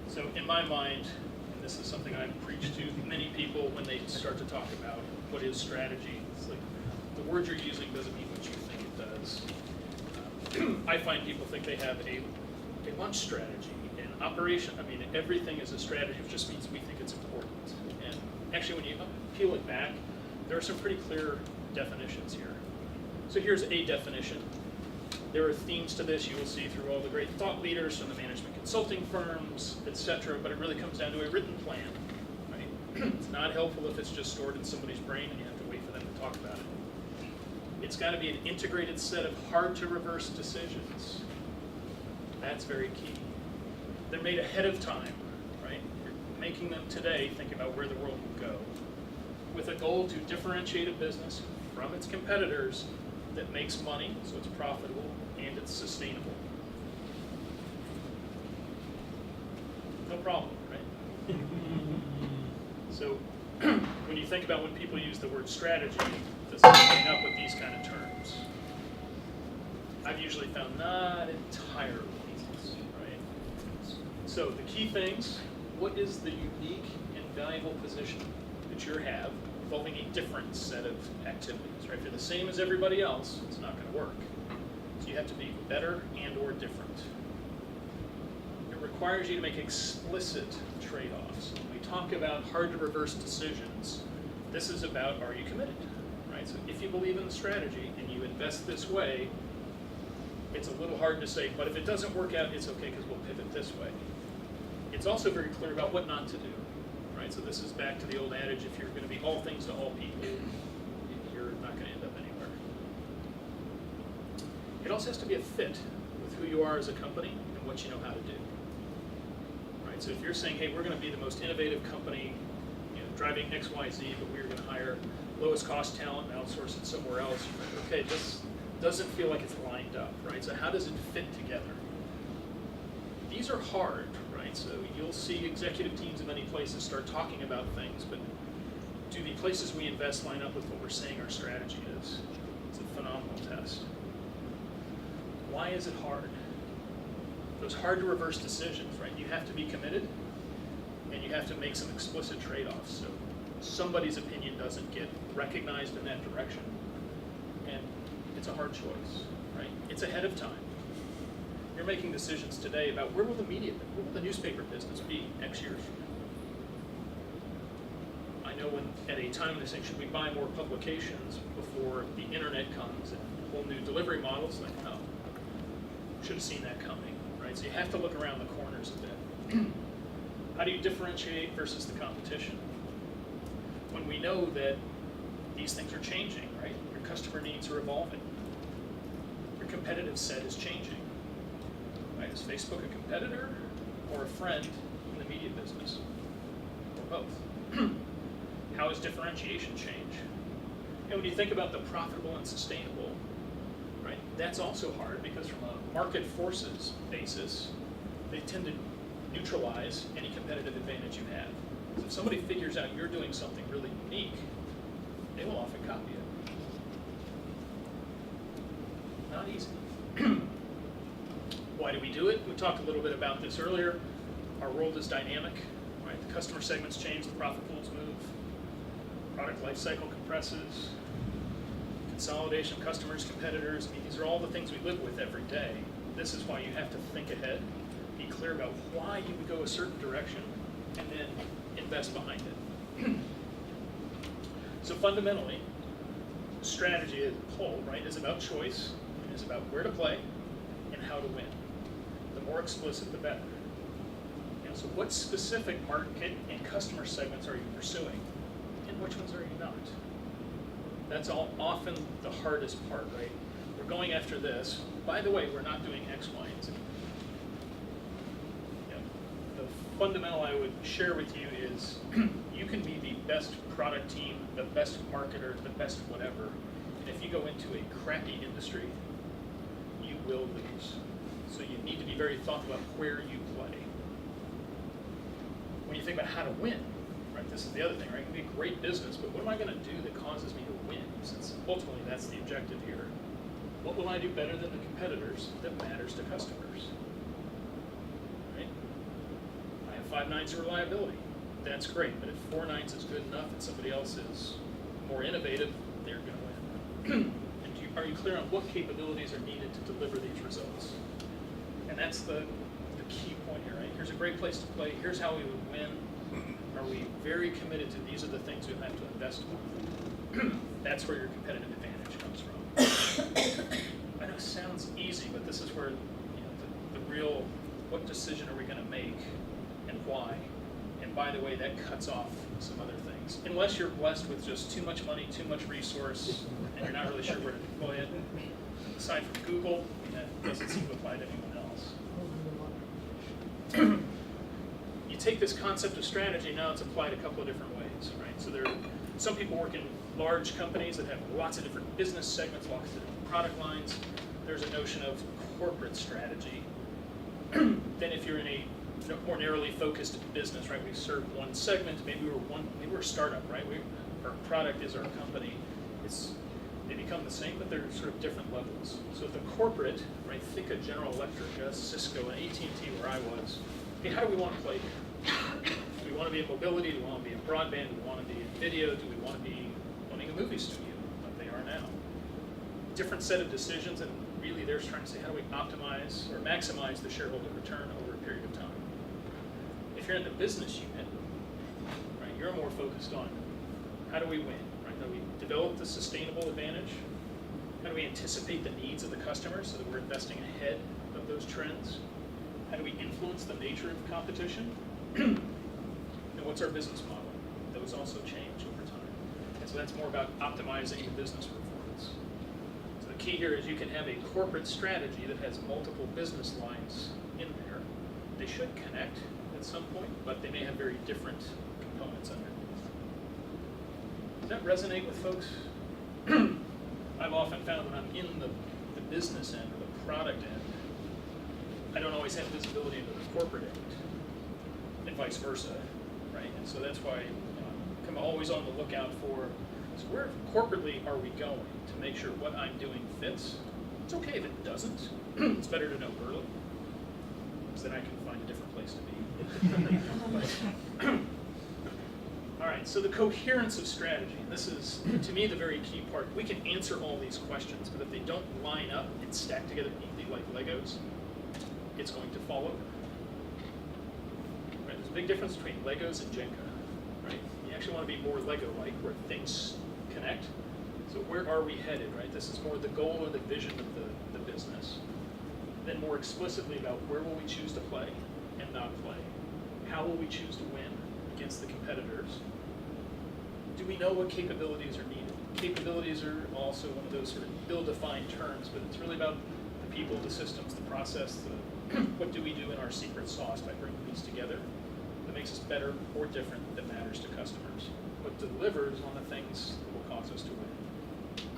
So in my mind, and this is something I preach to many people when they start to talk about what is strategy, it's like the word you're using doesn't mean what you think it does. I find people think they have a lunch strategy, an operation, I mean, everything is a strategy, which just means we think it's important. And actually, when you peel it back, there are some pretty clear definitions here. So here's a definition. There are themes to this you will see through all the great thought leaders from the management consulting firms, etc., but it really comes down to a written plan, right? It's not helpful if it's just stored in somebody's brain and you have to wait for them to talk about it. It's got to be an integrated set of hard-to-reverse decisions. That's very key. They're made ahead of time, right? You're making them today think about where the world will go, with a goal to differentiate a business from its competitors that makes money, so it's profitable, and it's sustainable. No problem, right? So when you think about when people use the word strategy, does it line up with these kind of terms? I've usually found not entirely, right? So the key things, what is the unique and valuable position that you have involving a different set of activities, right? If you're the same as everybody else, it's not going to work. So you have to be better and or different. It requires you to make explicit trade-offs. When we talk about hard-to-reverse decisions, this is about, are you committed, right? So if you believe in the strategy and you invest this way, it's a little hard to say, but if it doesn't work out, it's okay because we'll pivot this way. It's also very clear about what not to do, right? So this is back to the old adage, if you're going to be all things to all people, you're not going to end up anywhere. It also has to be a fit with who you are as a company and what you know how to do, right? So if you're saying, hey, we're going to be the most innovative company, you know, driving X, Y, Z, but we're going to hire lowest cost talent and outsource it somewhere else, okay, this doesn't feel like it's lined up, right? So how does it fit together? These are hard, right? So you'll see executive teams in many places start talking about things, but do the places we invest line up with what we're saying our strategy is? It's a phenomenal test. Why is it hard? Those hard to reverse decisions, right? You have to be committed and you have to make some explicit trade-offs. So somebody's opinion doesn't get recognized in that direction. And it's a hard choice, right? It's ahead of time. You're making decisions today about where will the newspaper business be X years from now? I know when at a time when they say, should we buy more publications before the internet comes and whole new delivery models, like, oh, should have seen that coming, right? So you have to look around the corners a bit. How do you differentiate versus the competition? When we know that these things are changing, right? Your customer needs are evolving. Your competitive set is changing. Right? Is Facebook a competitor or a friend in the media business? Or both? How does differentiation change? And when you think about the profitable and sustainable, right, that's also hard because from a market forces basis, they tend to neutralize any competitive advantage you have. So if somebody figures out you're doing something really unique, they will often copy it. Not easy. Why do we do it? We talked a little bit about this earlier. Our world is dynamic, right? The customer segments change, the profit pools move, product life cycle compresses, consolidation of customers, competitors. I mean, these are all the things we live with every day. This is why you have to think ahead, be clear about why you would go a certain direction, and then invest behind it. So fundamentally, strategy as a whole, right, is about choice, and is about where to play and how to win. The more explicit, the better. You know, so what specific market and customer segments are you pursuing, and which ones are you not? That's often the hardest part, right? We're going after this. By the way, we're not doing X, Y, and Z. You know, the fundamental I would share with you is you can be the best product team, the best marketer, the best whatever. And if you go into a crappy industry, you will lose. So you need to be very thoughtful about where you play. When you think about how to win, right, this is the other thing, right? It can be a great business, but what am I going to do that causes me to win? Since ultimately that's the objective here. What will I do better than the competitors that matters to customers? Right? I have 5 nines of reliability. That's great, but if 4 nines is good enough and somebody else is more innovative, they're going to win. And are you clear on what capabilities are needed to deliver these results? And that's the key point here, right? Here's a great place to play. Here's how we would win. Are we very committed to these are the things we have to invest in? That's where your competitive advantage comes from. I know it sounds easy, but this is where the real, what decision are we going to make and why? And by the way, that cuts off some other things. Unless you're blessed with just too much money, too much resource, and you're not really sure where to deploy it. Aside from Google, that doesn't seem to apply to anyone else. You take this concept of strategy, now it's applied a couple of different ways, right? So there are some people work in large companies that have lots of different business segments, lots of different product lines. There's a notion of corporate strategy. Then if you're in a more narrowly focused business, right? We serve one segment. Maybe we're a startup, right? Our product is our company. They become the same, but they're sort of different levels. So at the corporate, right? Think of General Electric, Cisco, and AT&T, where I was. Hey, how do we want to play here? Do we want to be in mobility? Do we want to be in broadband? Do we want to be in video? Do we want to be owning a movie studio like they are now? Different set of decisions, and really they're trying to say, how do we optimize or maximize the shareholder return over a period of time? If you're in the business unit, right, you're more focused on how do we win, right? How do we develop the sustainable advantage? How do we anticipate the needs of the customer so that we're investing ahead of those trends? How do we influence the nature of competition? And what's our business model? Those also change over time. And so that's more about optimizing the business performance. So the key here is you can have a corporate strategy that has multiple business lines in there. They should connect at some point, but they may have very different components underneath. Does that resonate with folks? I've often found when I'm in the business end or the product end, I don't always have visibility into the corporate end, and vice versa, right? And so that's why I'm always on the lookout for, so where corporately are we going to make sure what I'm doing fits? It's okay if it doesn't. It's better to know early, because then I can find a different place to be. All right, so the coherence of strategy. This is, to me, the very key part. We can answer all these questions, but if they don't line up and stack together neatly like Legos, it's going to fall over. Right, there's a big difference between Legos and Jenga, right? You actually want to be more Lego-like, where things connect. So where are we headed, right? This is more the goal or the vision of the business. Then more explicitly about where will we choose to play and not play? How will we choose to win against the competitors? Do we know what capabilities are needed? Capabilities are also one of those sort of ill-defined terms, but it's really about the people, the systems, the process, what do we do in our secret sauce by bringing these together that makes us better or different that matters to customers? What delivers on the things that will cause us to win?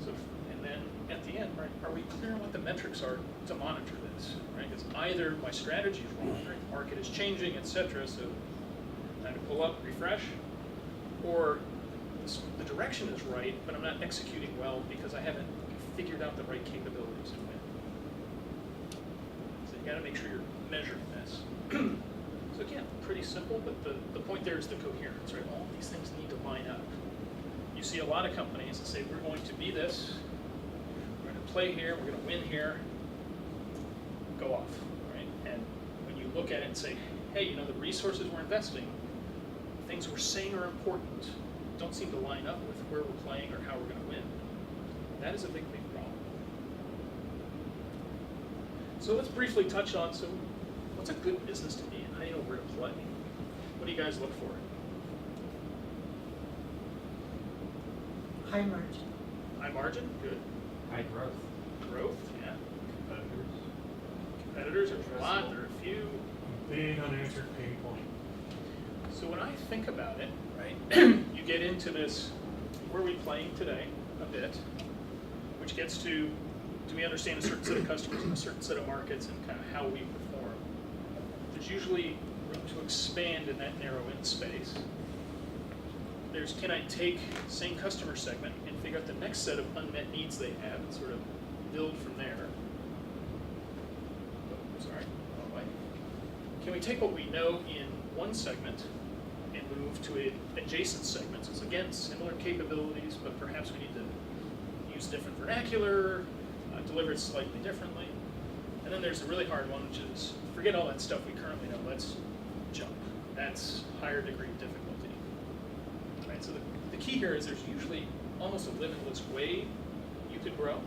So, and then at the end, right, are we clear on what the metrics are to monitor this? Right? Because either my strategy is wrong, right? The market is changing, etc. So time to pull up, refresh, or the direction is right, but I'm not executing well because I haven't figured out the right capabilities to win. So you got to make sure you're measuring this. So again, pretty simple, but the point there is the coherence, right? All these things need to line up. You see a lot of companies that say, we're going to be this, we're going to play here, we're going to win here, go off, right? And when you look at it and say, hey, the resources we're investing, things we're saying are important, don't seem to line up with where we're playing or how we're going to win. That is a big, big problem. So let's briefly touch on, so what's a good business to be in? How do you know where to play? What do you guys look for? High margin. High margin, good. High growth. Growth, yeah. Competitors. Competitors, there's a lot, there are a few. big unanswered pain point. So when I think about it, right, you get into this, where are we playing today a bit, which gets to, do we understand a certain set of customers in a certain set of markets and kind of how we perform? There's usually room to expand in that narrow in space. There's, can I take same customer segment and figure out the next set of unmet needs they have and sort of build from there? Oh, sorry, wrong way. Can we take what we know in one segment and move to adjacent segments? It's again similar capabilities, but perhaps we need to use different vernacular, deliver it slightly differently. And then there's the really hard one, which is forget all that stuff we currently know. Let's jump. That's higher degree of difficulty. Right. So the key here is there's usually almost a limitless way you could grow,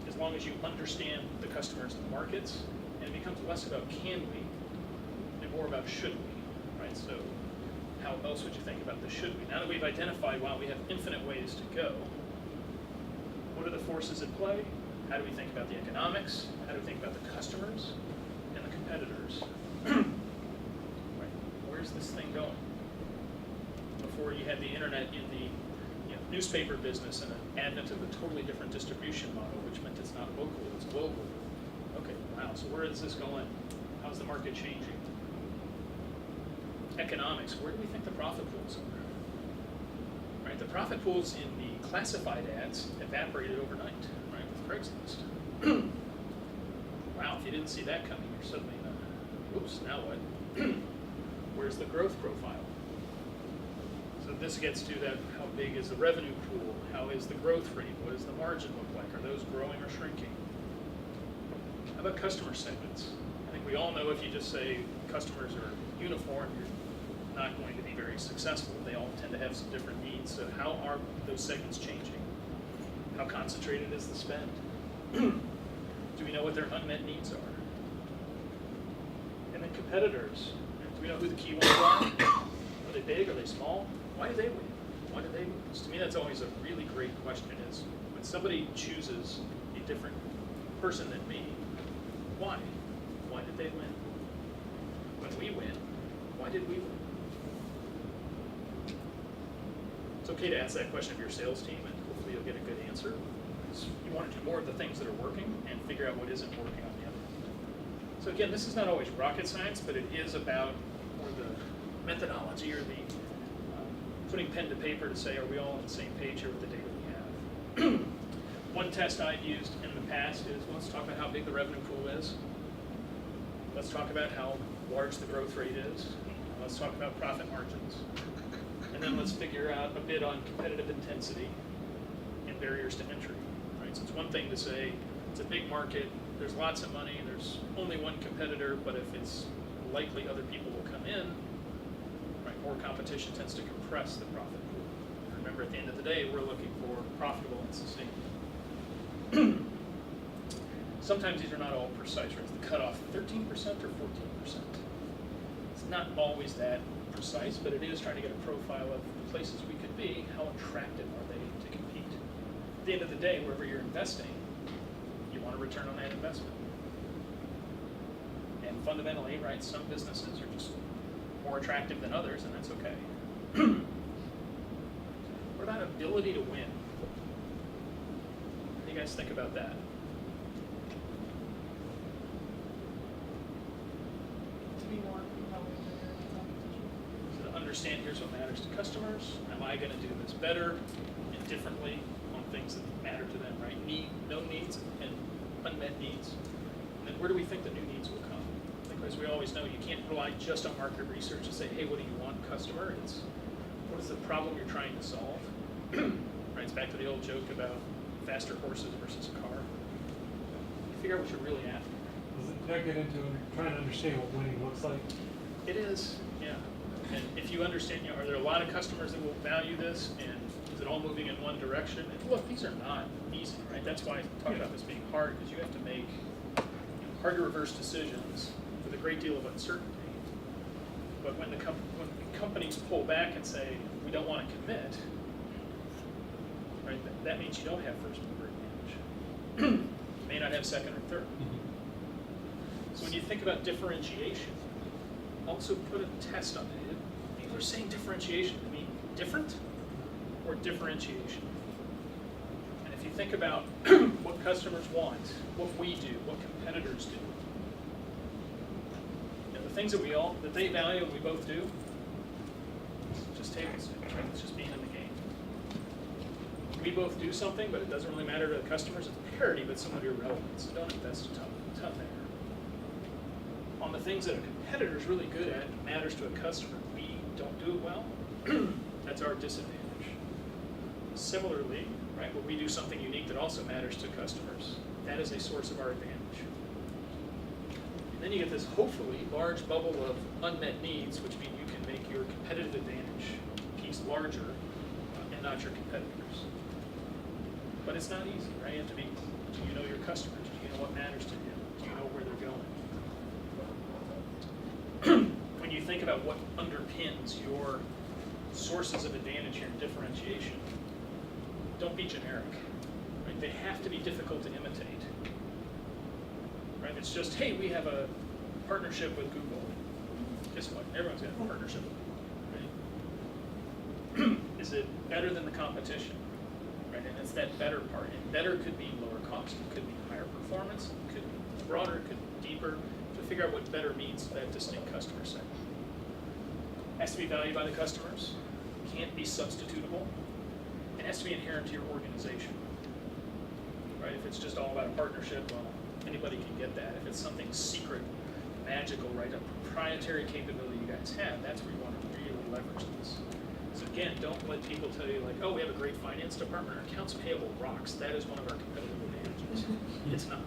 as long as you understand the customers and the markets, and it becomes less about can we and more about should we, right? So how else would you think about the should we? Now that we've identified, wow, we have infinite ways to go, what are the forces at play? How do we think about the economics? How do we think about the customers and the competitors? Right. Where's this thing going? Before you had the internet in the newspaper business and an advent of a totally different distribution model, which meant it's not local, it's global. Okay, wow, so where is this going? How's the market changing? Economics, where do we think the profit pools are? Right, the profit pools in the classified ads evaporated overnight, right, with Craigslist. Wow, if you didn't see that coming, you're suddenly, oops, now what? Where's the growth profile? So this gets to that, how big is the revenue pool? How is the growth rate? What does the margin look like? Are those growing or shrinking? How about customer segments? I think we all know if you just say customers are uniform, you're not going to be very successful. They all tend to have some different needs. So how are those segments changing? How concentrated is the spend? Do we know what their unmet needs are? And then competitors. Do we know who the key ones are? Are they big? Are they small? Why do they win? Why do they lose? To me, that's always a really great question, is when somebody chooses a different person than me, why? Why did they win? When we win, why did we win? It's okay to ask that question of your sales team, and hopefully you'll get a good answer. You want to do more of the things that are working and figure out what isn't working on the other end. So again, this is not always rocket science, but it is about more the methodology or the putting pen to paper to say, are we all on the same page here with the data we have? One test I've used in the past is, well, let's talk about how big the revenue pool is. Let's talk about how large the growth rate is. Let's talk about profit margins. And then let's figure out a bit on competitive intensity and barriers to entry. Right? So it's one thing to say, it's a big market, there's lots of money, there's only one competitor, but if it's likely other people will come in, right, more competition tends to compress the profit pool. Remember, at the end of the day, we're looking for profitable and sustainable. Sometimes these are not all precise, right? Is the cutoff 13% or 14%? It's not always that precise, but it is trying to get a profile of the places we could be, how attractive are they to compete. At the end of the day, wherever you're investing, you want a return on that investment. And fundamentally, right, some businesses are just more attractive than others, and that's okay. What about ability to win? What do you guys think about that? To be more compelling than your competition. So to understand, here's what matters to customers. Am I going to do this better and differently on things that matter to them, right? Known needs and unmet needs. And then where do we think the new needs will come? As we always know, you can't rely just on market research to say, hey, what do you want, customer? It's what is the problem you're trying to solve? Right, it's back to the old joke about faster horses versus a car. You figure out what you're really after. Does that get into trying to understand what winning looks like? It is, yeah. And if you understand, are there a lot of customers that will value this, and is it all moving in one direction? And look, these are not easy, right? That's why I talk about this being hard, because you have to make hard to reverse decisions with a great deal of uncertainty. But when companies pull back and say, we don't want to commit, right, that means you don't have first mover advantage. You may not have second or third. So when you think about differentiation, also put a test on it. People are saying differentiation. I mean, different or differentiation? And if you think about what customers want, what we do, what competitors do, you know, the things that they value and we both do, it's just table stakes, right? It's just being in the game. We both do something, but it doesn't really matter to the customers. It's parity, but somewhat irrelevant. So don't invest a ton there. On the things that a competitor's really good at and matters to a customer, we don't do it well. That's our disadvantage. Similarly, right, where we do something unique that also matters to customers, that is a source of our advantage. And then you get this hopefully large bubble of unmet needs, which mean you can make your competitive advantage piece larger and not your competitors. But it's not easy, right? You have to be, do you know your customers? Do you know what matters to you? Do you know where they're going? When you think about what underpins your sources of advantage here and differentiation, don't be generic. Right? They have to be difficult to imitate. Right? It's just, hey, we have a partnership with Google. Guess what? Everyone's got a partnership with Google. Right? Is it better than the competition? Right? And it's that better part. And better could be lower cost, it could be higher performance, it could be broader, it could be deeper. To figure out what better means to that distinct customer segment. Has to be valued by the customers, can't be substitutable, and has to be inherent to your organization. Right? If it's just all about a partnership, well, anybody can get that. If it's something secret, magical, right, a proprietary capability you guys have, that's where you want to really leverage this. So again, don't let people tell you like, oh, we have a great finance department, our accounts payable rocks. That is one of our competitive advantages. It's not.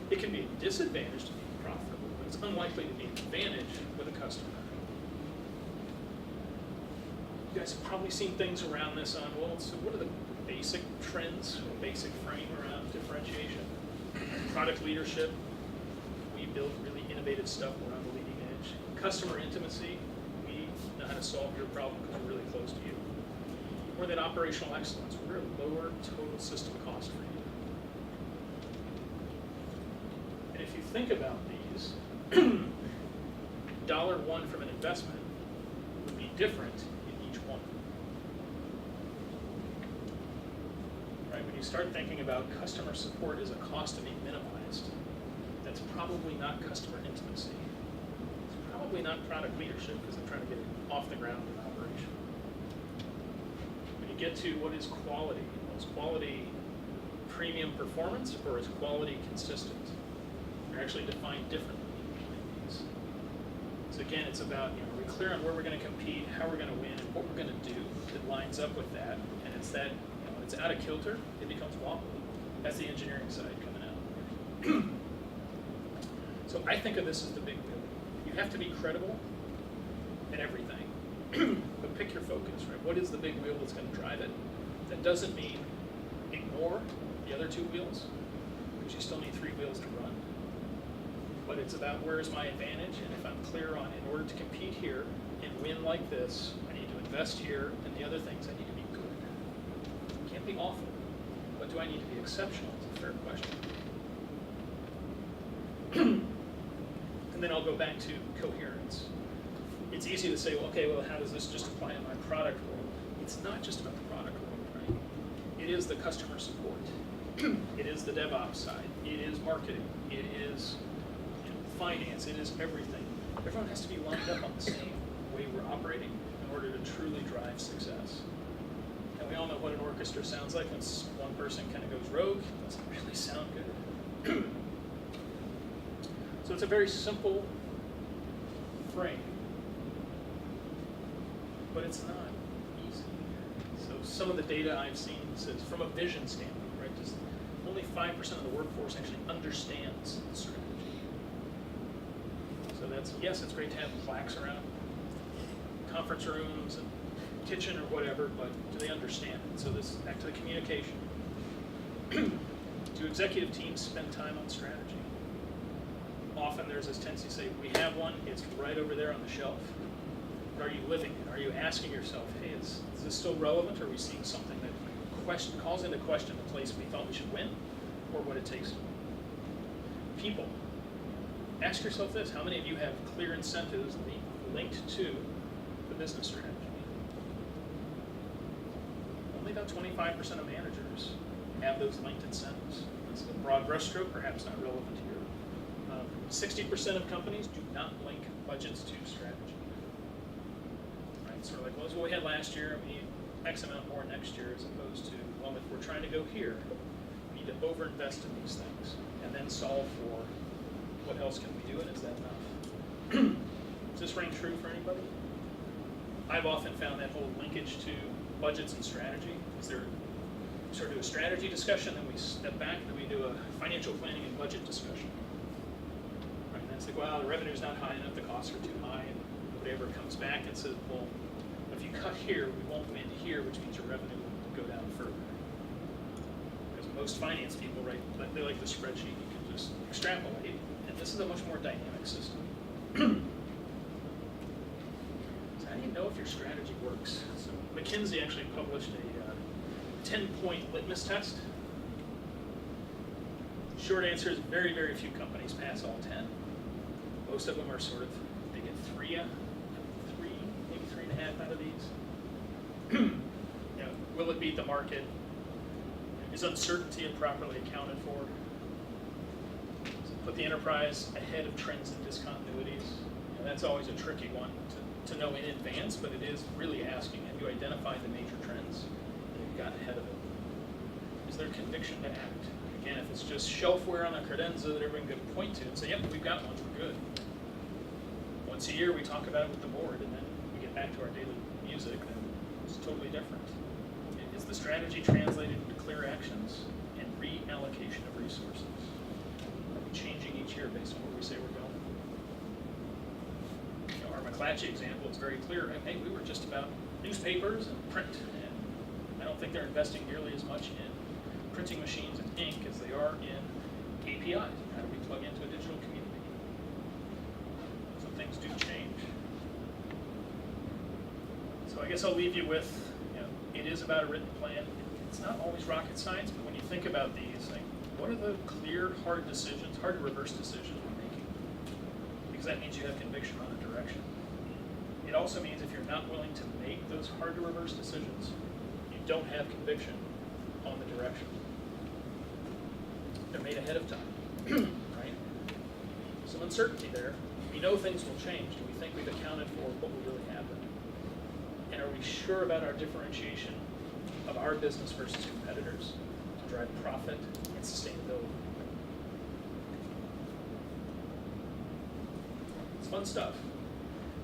It can be a disadvantage to be profitable, but it's unlikely to be an advantage with a customer. You guys have probably seen things around this on, well, so what are the basic trends, or basic frame around differentiation? Product leadership, we build really innovative stuff, we're on the leading edge. Customer intimacy, we know how to solve your problem because we're really close to you. Or that operational excellence, we're a lower total system cost for you. And if you think about these, $1 from an investment would be different in each one. Right? When you start thinking about customer support as a cost to be minimized, that's probably not customer intimacy. It's probably not product leadership because I'm trying to get it off the ground in operation. When you get to what is quality, is quality premium performance or is quality consistent? They're actually defined differently in these. So again, it's about, are we clear on where we're going to compete, how we're going to win, and what we're going to do that lines up with that. And it's that, it's out of kilter, it becomes wobbly. That's the engineering side coming out. So I think of this as the big wheel. You have to be credible in everything, but pick your focus, right? What is the big wheel that's going to drive it? That doesn't mean ignore the other two wheels, because you still need 3 wheels to run. But it's about where is my advantage, and if I'm clear on, in order to compete here and win like this, I need to invest here, and the other things I need to be good. Can't be awful, but do I need to be exceptional? It's a fair question. And then I'll go back to coherence. It's easy to say, well, okay, well, how does this just apply in my product role? It's not just about the product role, right? It is the customer support. It is the DevOps side. It is marketing. It is finance. It is everything. Everyone has to be lined up on the same way we're operating in order to truly drive success. And we all know what an orchestra sounds like when one person kind of goes rogue. It doesn't really sound good. So it's a very simple frame, but it's not easy. So some of the data I've seen says, from a vision standpoint, right, just only 5% of the workforce actually understands the strategy. So that's, yes, it's great to have plaques around conference rooms and kitchen or whatever, but do they understand it? So this, back to the communication. Do executive teams spend time on strategy? Often there's this tendency to say, we have one, it's right over there on the shelf. But are you living it? Are you asking yourself, hey, is this still relevant? Are we seeing something that calls into question the place we thought we should win, or what it takes to win? People. ask yourself this, how many of you have clear incentives linked to the business strategy? Only about 25% of managers have those linked incentives. That's a broad brushstroke, perhaps not relevant here. 60% of companies do not link budgets to strategy. Right, sort of like, well, this is what we had last year, we need X amount more next year, as opposed to, well, if we're trying to go here, we need to overinvest in these things, and then solve for what else can we do, and is that enough? Does this ring true for anybody? I've often found that whole linkage to budgets and strategy. Is there, we sort of do a strategy discussion, then we step back, and then we do a financial planning and budget discussion. Right, and that's like, well, the revenue's not high enough, the costs are too high, and whatever comes back and says, well, if you cut here, we won't win here, which means your revenue will go down further. Because most finance people, right, they like the spreadsheet, you can just extrapolate, and this is a much more dynamic system. So how do you know if your strategy works? So McKinsey actually published a 10-point litmus test. Short answer is very, very few companies pass all 10. Most of them are sort of, they get three, maybe 3.5 out of these. You know, will it beat the market? Is uncertainty improperly accounted for? Put the enterprise ahead of trends and discontinuities. You know, that's always a tricky one to know in advance, but it is really asking, have you identified the major trends and you've gotten ahead of it? Is there conviction to act? Again, if it's just shelfware on a credenza that everyone can point to and say, yep, we've got one, we're good. Once a year we talk about it with the board, and then we get back to our daily music, then it's totally different. Is the strategy translated into clear actions and reallocation of resources? Are we changing each year based on where we say we're going? You know, our McClatchy example is very clear. Hey, we were just about newspapers and print, and I don't think they're investing nearly as much in printing machines and ink as they are in APIs. How do we plug into a digital community? So things do change. So I guess I'll leave you with, you know, it is about a written plan. It's not always rocket science, but when you think about these, like, what are the clear, hard decisions, hard to reverse decisions we're making? Because that means you have conviction on a direction. It also means if you're not willing to make those hard to reverse decisions, you don't have conviction on the direction. They're made ahead of time, right? Some uncertainty there. We know things will change. Do we think we've accounted for what will really happen? And are we sure about our differentiation of our business versus competitors to drive profit and sustainability? It's fun stuff.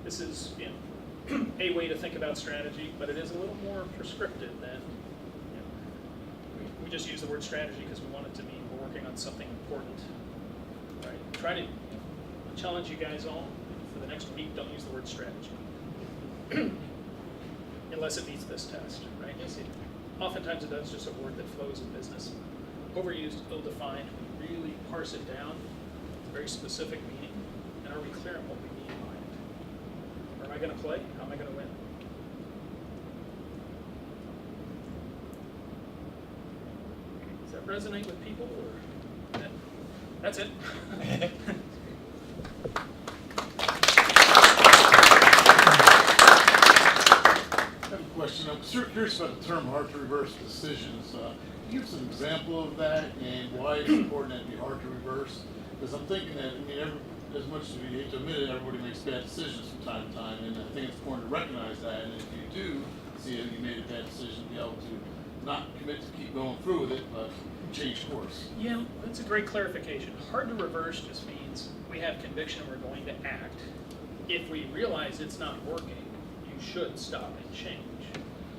This is, you know, a way to think about strategy, but it is a little more prescriptive than, you know, we just use the word strategy because we want it to mean we're working on something important, right? Try to, you know, challenge you guys all for the next week, don't use the word strategy. Unless it meets this test, right? You'll see. Oftentimes it does, just a word that flows in business. Overused, ill-defined, we really parse it down. It's a very specific meaning. And are we clear on what we mean by it? Or am I going to play? How am I going to win? Does that resonate with people? Or that's it. Question. I'm curious about the term hard to reverse decisions. Can you give us an example of that and why it's important that it be hard to reverse? Because I'm thinking that, I mean, as much as we hate to admit it, everybody makes bad decisions from time to time, and I think it's important to recognize that. And if you do see that you made a bad decision, be able to not commit to keep going through with it, but change course. Yeah, that's a great clarification. Hard to reverse just means we have conviction we're going to act. If we realize it's not working, you should stop and change.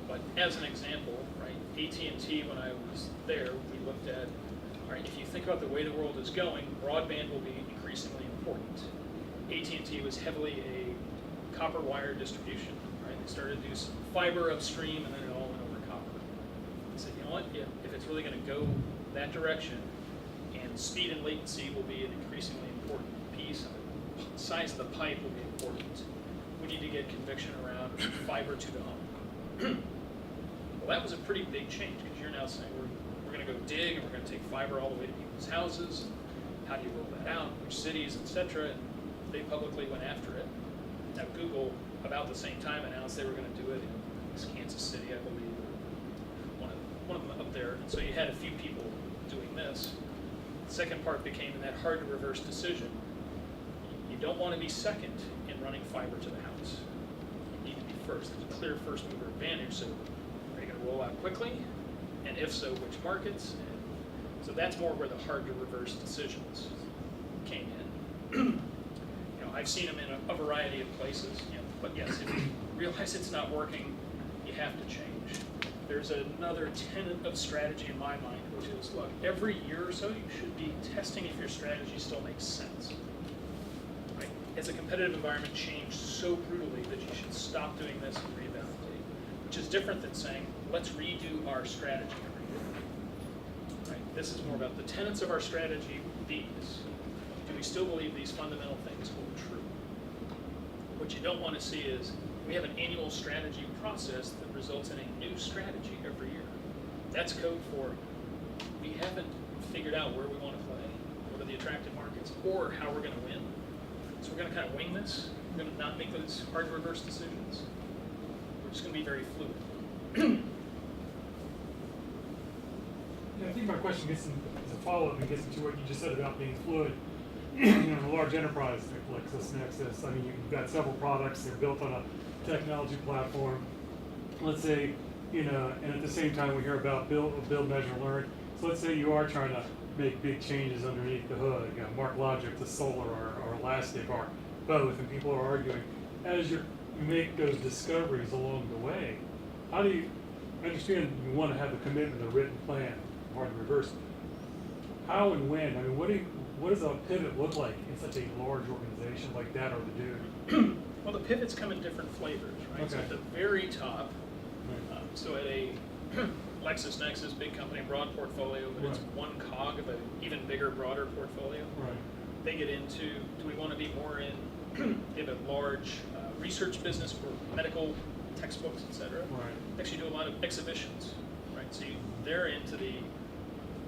But as an example, right, AT&T, when I was there, we looked at, all right, if you think about the way the world is going, broadband will be increasingly important. AT&T was heavily a copper wire distribution, right? They started to do some fiber upstream, and then it all went over copper. They said, you know what, if it's really going to go that direction, and speed and latency will be an increasingly important piece, and the size of the pipe will be important, we need to get conviction around fiber to the home. Well, that was a pretty big change, because you're now saying we're going to go dig, and we're going to take fiber all the way to people's houses. How do you roll that out? Which cities, etc. And they publicly went after it. Now Google, about the same time, announced they were going to do it in Kansas City, I believe, or one of them up there. And so you had a few people doing this. The second part became in that hard to reverse decision. You don't want to be second in running fiber to the house. You need to be first. There's a clear first mover advantage. So are you going to roll out quickly? And if so, which markets? And so that's more where the hard to reverse decisions came in. I've seen them in a variety of places, but yes, if you realize it's not working, you have to change. There's another tenet of strategy in my mind, which is, look, every year or so you should be testing if your strategy still makes sense. Right? As a competitive environment changed so brutally that you should stop doing this and reevaluate, which is different than saying, let's redo our strategy every year. Right? This is more about the tenets of our strategy, these. Do we still believe these fundamental things hold true? What you don't want to see is we have an annual strategy process that results in a new strategy every year. That's code for we haven't figured out where we want to play, what are the attractive markets, or how we're going to win. So we're going to kind of wing this. We're going to not make those hard reverse decisions. We're just going to be very fluid. Yeah, I think my question gets as a follow-up and gets into what you just said about being fluid. In a large enterprise like LexisNexis, I mean, you've got several products, they're built on a technology platform. Let's say, and at the same time we hear about build, measure, learn. So let's say you are trying to make big changes underneath the hood, MarkLogic to Solar or Elastic or both, and people are arguing. As you make those discoveries along the way, how do you, I understand you want to have a commitment, a written plan, hard to reverse. How and when, I mean, what does a pivot look like in such a large organization like that or the dude? Well, the pivots come in different flavors, right? Okay. So at the very top, so at a LexisNexis, big company, broad portfolio, but it's one cog of an even bigger, broader portfolio. Right. They get into, do we want to be more in, they have a large research business for medical textbooks, et cetera. Right. Actually do a lot of exhibitions, right? So they're into the,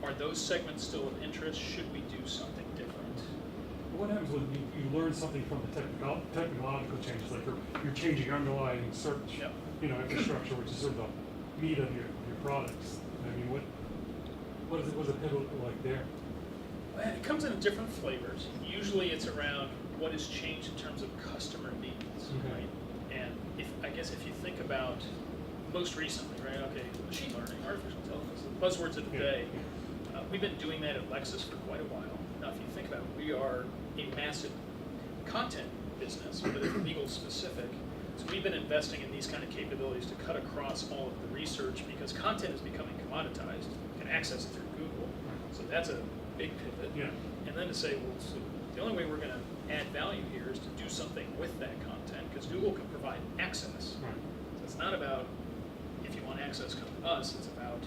are those segments still of interest? Should we do something different? What happens when you learn something from the technological changes, like you're changing underlying search, Yep. Infrastructure, which is sort of the meat of your products. I mean, what is it? What's a pivot look like there? Well, it comes in different flavors. Usually, it's around what has changed in terms of customer needs, right? And if you think about most recently, right? Okay, machine learning, artificial intelligence, the buzzwords of the day. We've been doing that at Lexis for quite a while. Now, if you think about it, we are a massive content business, but it's legal specific. So we've been investing in these kind of capabilities to cut across all of the research because content is becoming commoditized. You can access it through Google. So that's a big pivot. Yeah. And then to say, well, so the only way we're going to add value here is to do something with that content because Google can provide access. Right. So it's not about if you want access, come to us. It's about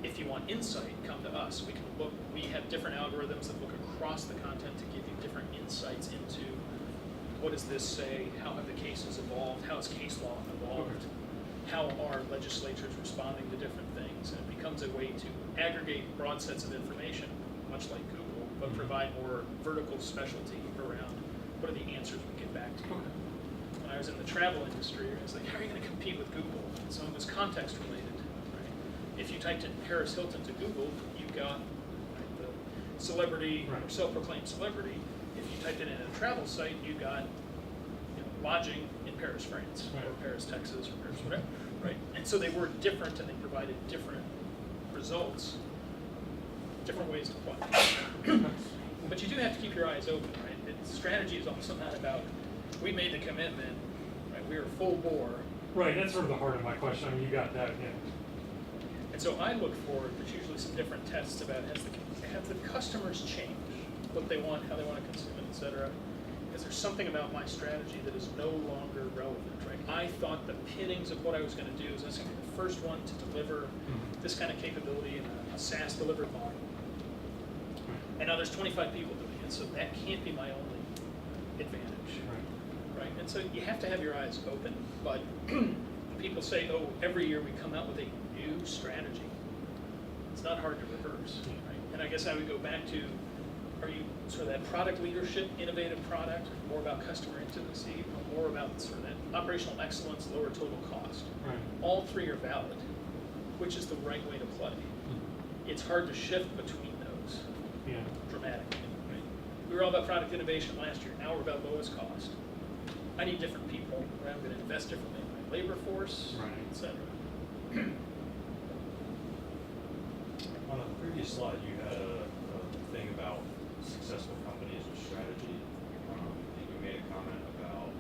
if you want insight, come to us. We can look. We have different algorithms that look across the content to give you different insights into what does this say, how have the cases evolved, how has case law evolved, how are legislatures responding to different things, and it becomes a way to aggregate broad sets of information, much like Google, but provide more vertical specialty around what are the answers we get back to you. When I was in the travel industry, I was like, how are you going to compete with Google? And some of it was context related. If you typed in Paris Hilton to Google, you got the celebrity or self-proclaimed celebrity. If you typed it in a travel site, you got lodging in Paris, France, or Paris, Texas, or Paris, whatever, right? And so they were different, and they provided different results, different ways to play. But you do have to keep your eyes open, right? Strategy is also not about we made the commitment, right? We are full bore. Right. That's sort of the heart of my question. I mean, you got that, yeah. And so I look for, there's usually some different tests about have the customers changed, what they want, how they want to consume it, et cetera. Is there something about my strategy that is no longer relevant, right? I thought the pinnings of what I was going to do is I was going to be the first one to deliver this kind of capability in a SaaS delivered model. And now there's 25 people doing it, so that can't be my only advantage, right? And so you have to have your eyes open, but people say, oh, every year we come out with a new strategy. It's not hard to reverse, right? And I guess I would go back to Are you sort of that product leadership, innovative product, or more about customer intimacy, or more about sort of that operational excellence, lower total cost? Right. All three are valid. Which is the right way to play? It's hard to shift between those Yeah. dramatically. Right? We were all about product innovation last year. Now we're about lowest cost. I need different people. Right? I'm going to invest differently in my labor force, Right. et cetera. On a previous slide, you had a thing about successful companies and strategy. And you made a comment about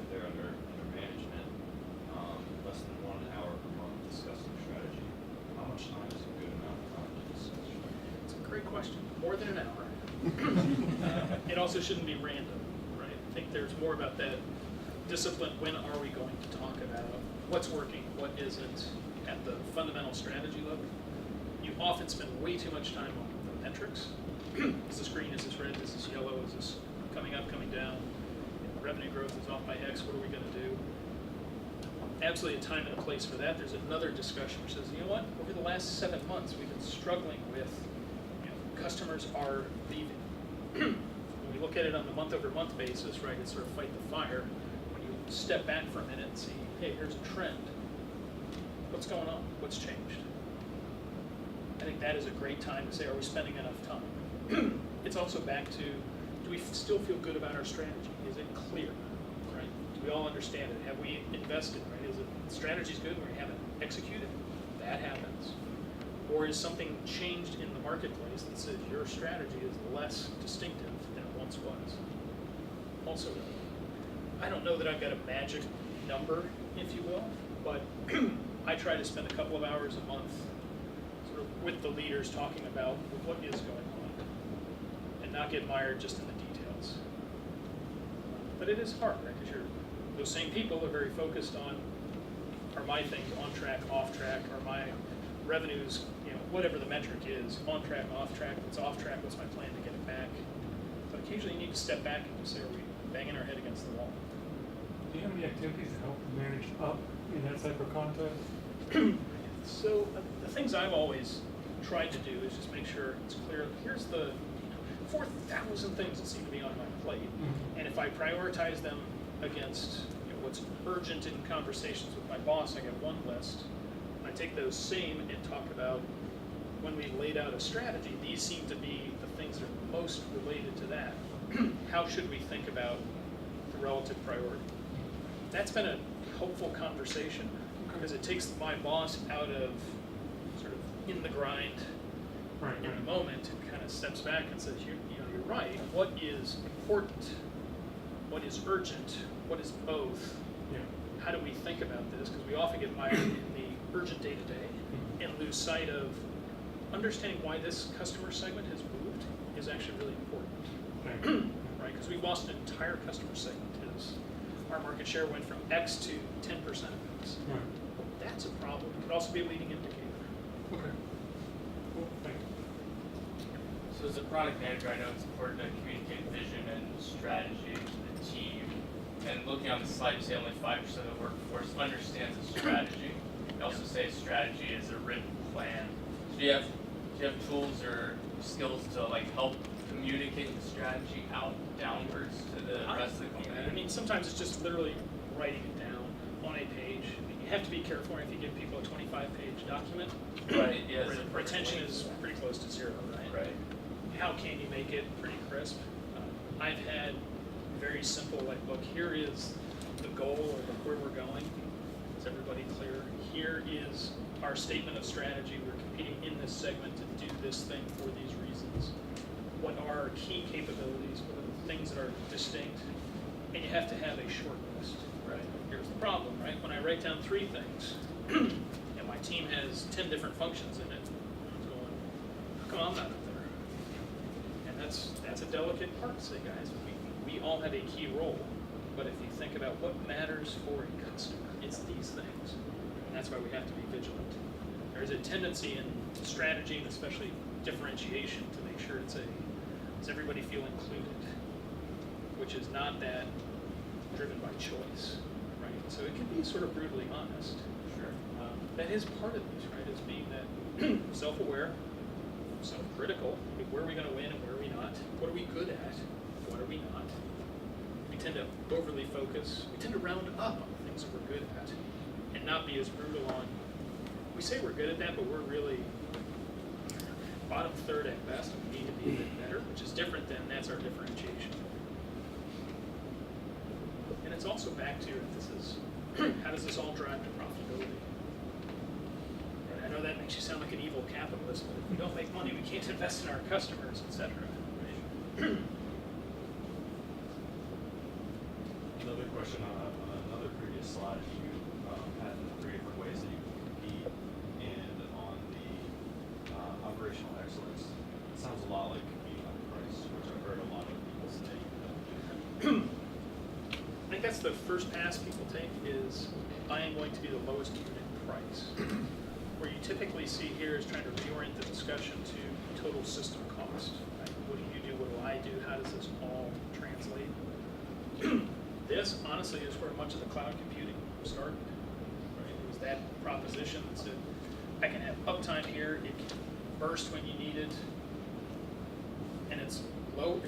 if they're under management, less than 1 hour per month discussing strategy. How much time is a good amount of time to discuss strategy? It's a great question. More than an hour. It also shouldn't be random, right? I think there's more about that discipline. When are we going to talk about what's working, what isn't, at the fundamental strategy level? You often spend way too much time on the metrics. Is this green? Is this red? Is this yellow? Is this coming up, coming down? Revenue growth is off by X. What are we going to do? Absolutely a time and a place for that. There's another discussion which says, you know what? Over the last 7 months, we've been struggling with, customers are leaving. When we look at it on the month-over-month basis, right, it's sort of fight the fire. When you step back for a minute and see, hey, here's a trend. What's going on? What's changed? I think that is a great time to say, are we spending enough time? It's also back to, do we still feel good about our strategy? Is it clear, right? Do we all understand it? Have we invested, right? Is it, strategy's good when we haven't executed? That happens. Or is something changed in the marketplace that says your strategy is less distinctive than it once was? Also, I don't know that I've got a magic number, if you will, but I try to spend a couple of hours a month sort of with the leaders talking about what is going on and not get mired just in the details. But it is hard, right? Because those same people are very focused on, are my things on track, off track, are my revenues, whatever the metric is, on track, off track, if it's off track, what's my plan to get it back? But occasionally you need to step back and just say, are we banging our head against the wall? Do you have any activities that help manage up in that type of context? So the things I've always tried to do is just make sure it's clear. Here's the 4,000 things that seem to be on my plate, and if I prioritize them against what's urgent in conversations with my boss, I get one list. And I take those same and talk about when we laid out a strategy. These seem to be the things that are most related to that. How should we think about the relative priority? That's been a helpful conversation because it takes my boss out of sort of in the grind in the moment and kind of steps back and says, you're right. What is important? What is urgent? What is both? Yeah. How do we think about this? Because we often get mired in the urgent day-to-day and lose sight of understanding why this customer segment has moved is actually really important. Right? Because we've lost an entire customer segment. Our market share went from X to 10% of X. Right. That's a problem. It could also be a leading indicator. Okay. Cool. Thank you. So as a product manager, I know it's important to communicate vision and strategy to the team. And looking on the slide, you say only 5% of the workforce understands the strategy. You also say strategy is a written plan. So do you have tools or skills to help communicate the strategy out downwards to the rest of the company? I mean, sometimes it's just literally writing it down on a page. I mean, you have to be careful if you give people a 25-page document. Right. Yes. Retention is pretty close to zero, right? Right. How can you make it pretty crisp? I've had very simple, look, here is the goal or where we're going. Is everybody clear? Here is our statement of strategy. We're competing in this segment to do this thing for these reasons. What are our key capabilities? What are the things that are distinct? And you have to have a short list, right? Here's the problem, right? When I write down 3 things, and my team has 10 different functions in it, I'm going, how come I'm not up there? And that's a delicate part to say, guys. We all have a key role, but if you think about what matters for a customer, it's these things. And that's why we have to be vigilant. There's a tendency in strategy, and especially differentiation, to make sure does everybody feel included, which is not that driven by choice, right? So it can be sort of brutally honest. Sure. That is part of this, right? Is being that self-aware, self-critical. Where are we going to win and where are we not? What are we good at? What are we not? We tend to overly focus. We tend to round up on the things that we're good at and not be as brutal on, we say we're good at that, but we're really bottom third at best, and we need to be a bit better, which is different than that's our differentiation. And it's also back to, this is, how does this all drive to profitability? And I know that makes you sound like an evil capitalist, but if we don't make money, we can't invest in our customers, et cetera. Right? Another question on another previous slide, you had the 3 different ways that you can compete, and on the operational excellence, it sounds a lot like competing on price, which I've heard a lot of people say you don't do. I think that's the first pass people take is, I am going to be the lowest unit price. Where you typically see here is trying to reorient the discussion to total system cost. Right? What do you do? What do I do? How does this all translate? This, honestly, is where much of the cloud computing started. Right? It was that proposition that said, I can have uptime here, it can burst when you need it, and it's low,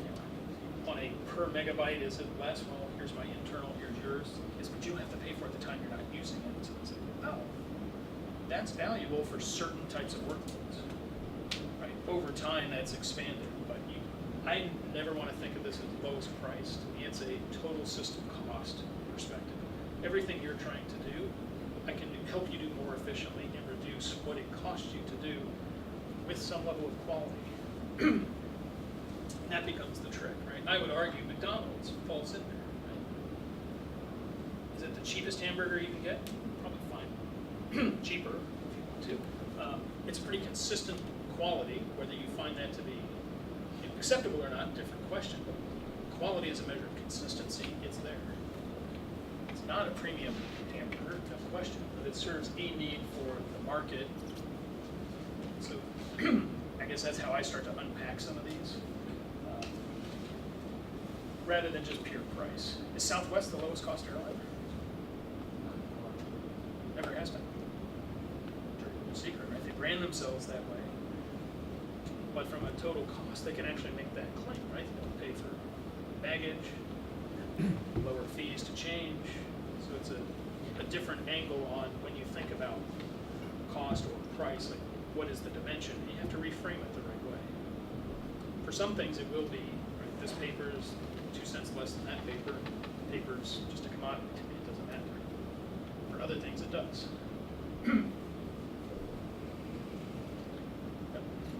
on a per megabyte, is it less? Well, here's my internal, here's yours. Is what you have to pay for at the time you're not using it. So it's like, oh, that's valuable for certain types of workloads. Right? Over time, that's expanded, but I never want to think of this as lowest price. To me, it's a total system cost perspective. Everything you're trying to do, I can help you do more efficiently and reduce what it costs you to do with some level of quality. And that becomes the trick, right? I would argue McDonald's falls in there, right? Is it the cheapest hamburger you can get? Probably fine. Cheaper, if you want to. It's pretty consistent quality, whether you find that to be acceptable or not, different question, but quality is a measure of consistency, it's there. It's not a premium hamburger, no question, but it serves a need for the market. So I guess that's how I start to unpack some of these. Rather than just pure price. Is Southwest the lowest cost airline? Never has been. No secret, right? They brand themselves that way. But from a total cost, they can actually make that claim, right? They'll pay for baggage, lower fees to change. So it's a different angle on when you think about cost or price, like what is the dimension? And you have to reframe it the right way. For some things, it will be, right, this paper is 2 cents less than that paper. Paper's just a commodity to me, it doesn't matter. For other things, it does.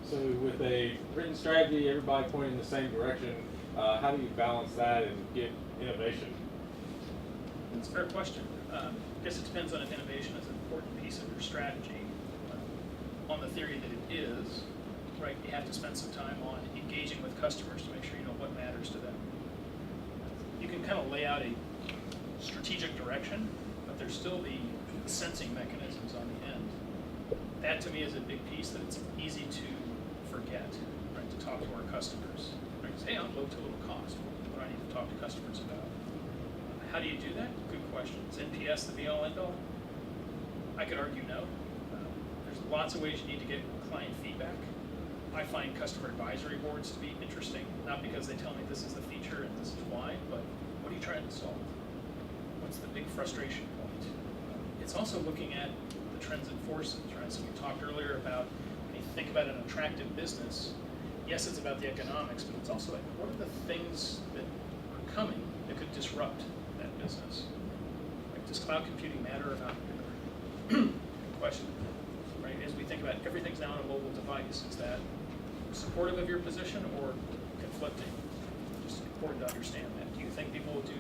So with a written strategy, everybody pointing in the same direction, how do you balance that and get innovation? That's a fair question. I guess it depends on if innovation is an important piece of your strategy. On the theory that it is, right, you have to spend some time on engaging with customers to make sure you know what matters to them. You can kind of lay out a strategic direction, but there's still the sensing mechanisms on the end. That to me is a big piece that it's easy to forget, right, to talk to our customers. Right? Hey, I'm low total cost. What do I need to talk to customers about? How do you do that? Good question. Is NPS the be-all, end-all? I could argue no. There's lots of ways you need to get client feedback. I find customer advisory boards to be interesting, not because they tell me this is the feature and this is why, but what are you trying to solve? What's the big frustration point? It's also looking at the trends and forces, right? So we talked earlier about when you think about an attractive business, yes, it's about the economics, but it's also like, what are the things that are coming that could disrupt that business? Like, does cloud computing matter or not matter? Question, right? As we think about everything's now on a mobile device, is that supportive of your position or conflicting? Just important to understand that. Do you think people will do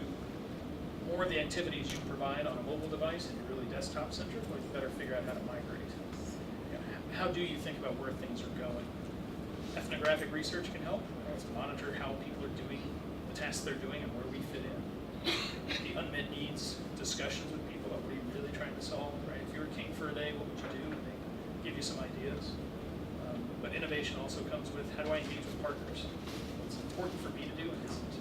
more of the activities you provide on a mobile device and you're really desktop centric, or you better figure out how to migrate? How do you think about where things are going? Ethnographic research can help. To monitor how people are doing the tasks they're doing and where we fit in. The unmet needs discussions with people about what are you really trying to solve, right? If you were king for a day, what would you do? And they give you some ideas. But innovation also comes with, how do I engage with partners? What's important for me to do and isn't.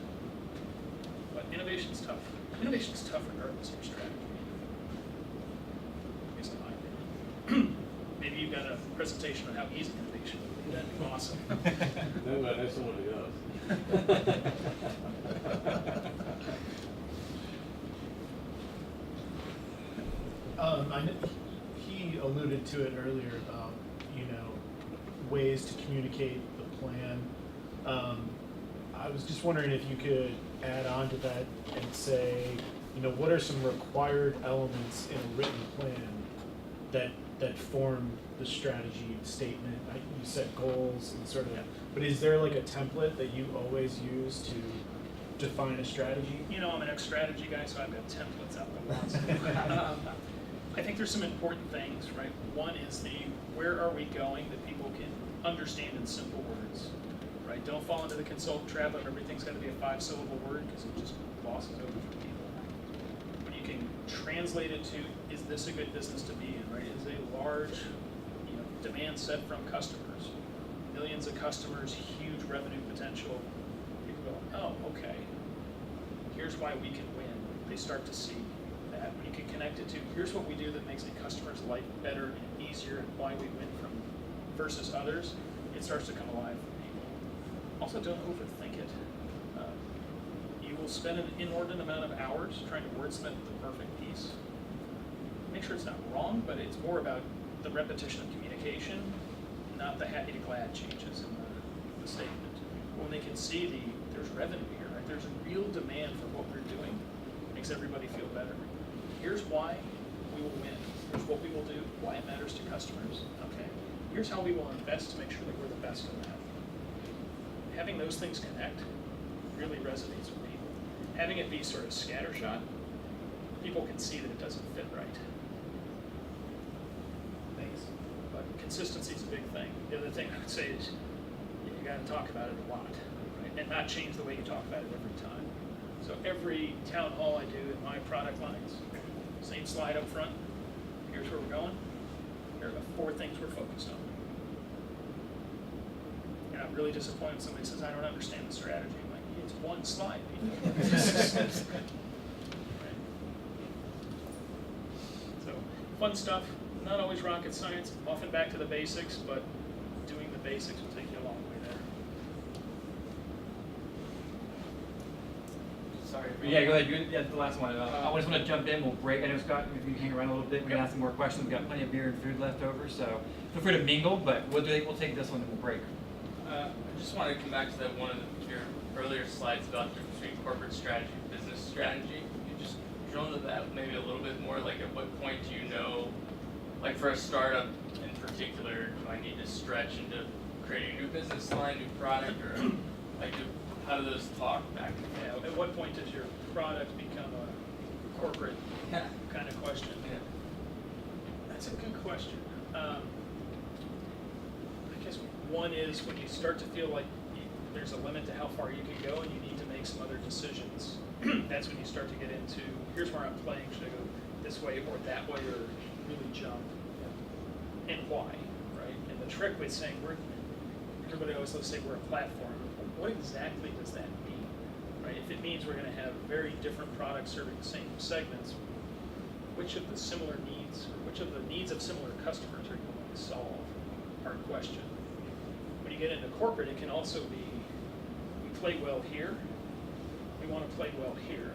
But innovation's tough. Innovation's tough regardless of your strategy. At least in my opinion. Maybe you've got a presentation on how easy innovation actually. That'd be awesome. No, but I know someone who does. I know he alluded to it earlier about, ways to communicate the plan. I was just wondering if you could add on to that and say, what are some required elements in a written plan that form the strategy statement? You said goals and sort of, but is there like a template that you always use to define a strategy? I'm an ex-strategy guy, so I've got templates out there. I think there's some important things, right? One is where are we going that people can understand in simple words, right? Don't fall into the consultant trap of everything's got to be a 5-syllable word because it just glosses over for people. When you can translate it to, is this a good business to be in, right? Is a large, demand set from customers, millions of customers, huge revenue potential. People go, oh, okay. Here's why we can win. They start to see that. When you can connect it to, here's what we do that makes a customer's life better and easier and why we win from versus others, it starts to come alive for people. Also, don't overthink it. You will spend an inordinate amount of hours trying to wordsmith the perfect piece. Make sure it's not wrong, but it's more about the repetition of communication, not the happy to glad changes in the statement. When they can see there's revenue here, right? There's a real demand for what we're doing, makes everybody feel better. Here's why we will win. Here's what we will do, why it matters to customers. Okay. Here's how we will invest to make sure that we're the best in that. Having those things connect really resonates with people. Having it be sort of scattershot, people can see that it doesn't fit right. Thanks. But consistency is a big thing. The other thing I would say is you got to talk about it a lot, right? And not change the way you talk about it every time. So every town hall I do in my product lines, same slide up front. Here's where we're going. Here are the 4 things we're focused on. And I'm really disappointed when somebody says, I don't understand the strategy. I'm like, it's one slide, people. Right. So, fun stuff. Not always rocket science. Often back to the basics, but doing the basics will take you a long way there. Sorry. Yeah, go ahead. Yeah, the last one. I just want to jump in. We'll break. I know, Scott, if you hang around a little bit, we can ask some more questions. We've got plenty of beer and food left over, so feel free to mingle, but we'll take this one and we'll break. I just wanted to come back to that one of your earlier slides about the difference between corporate strategy and business strategy. You just drill into that maybe a little bit more, like at what point do you know, like for a startup in particular, do I need to stretch into creating a new business line, new product, or like how do those talk back and forth? Yeah, at what point does your product become a corporate kind of question? Yeah. That's a good question. I guess one is when you start to feel like there's a limit to how far you can go and you need to make some other decisions. That's when you start to get into, here's where I'm playing, should I go this way or that way or really jump? And why, right? And the trick with saying everybody always loves to say we're a platform. What exactly does that mean, right? If it means we're going to have very different products serving the same segments, which of the similar needs, or which of the needs of similar customers are you going to solve? Hard question. When you get into corporate, it can also be, we play well here, we want to play well here.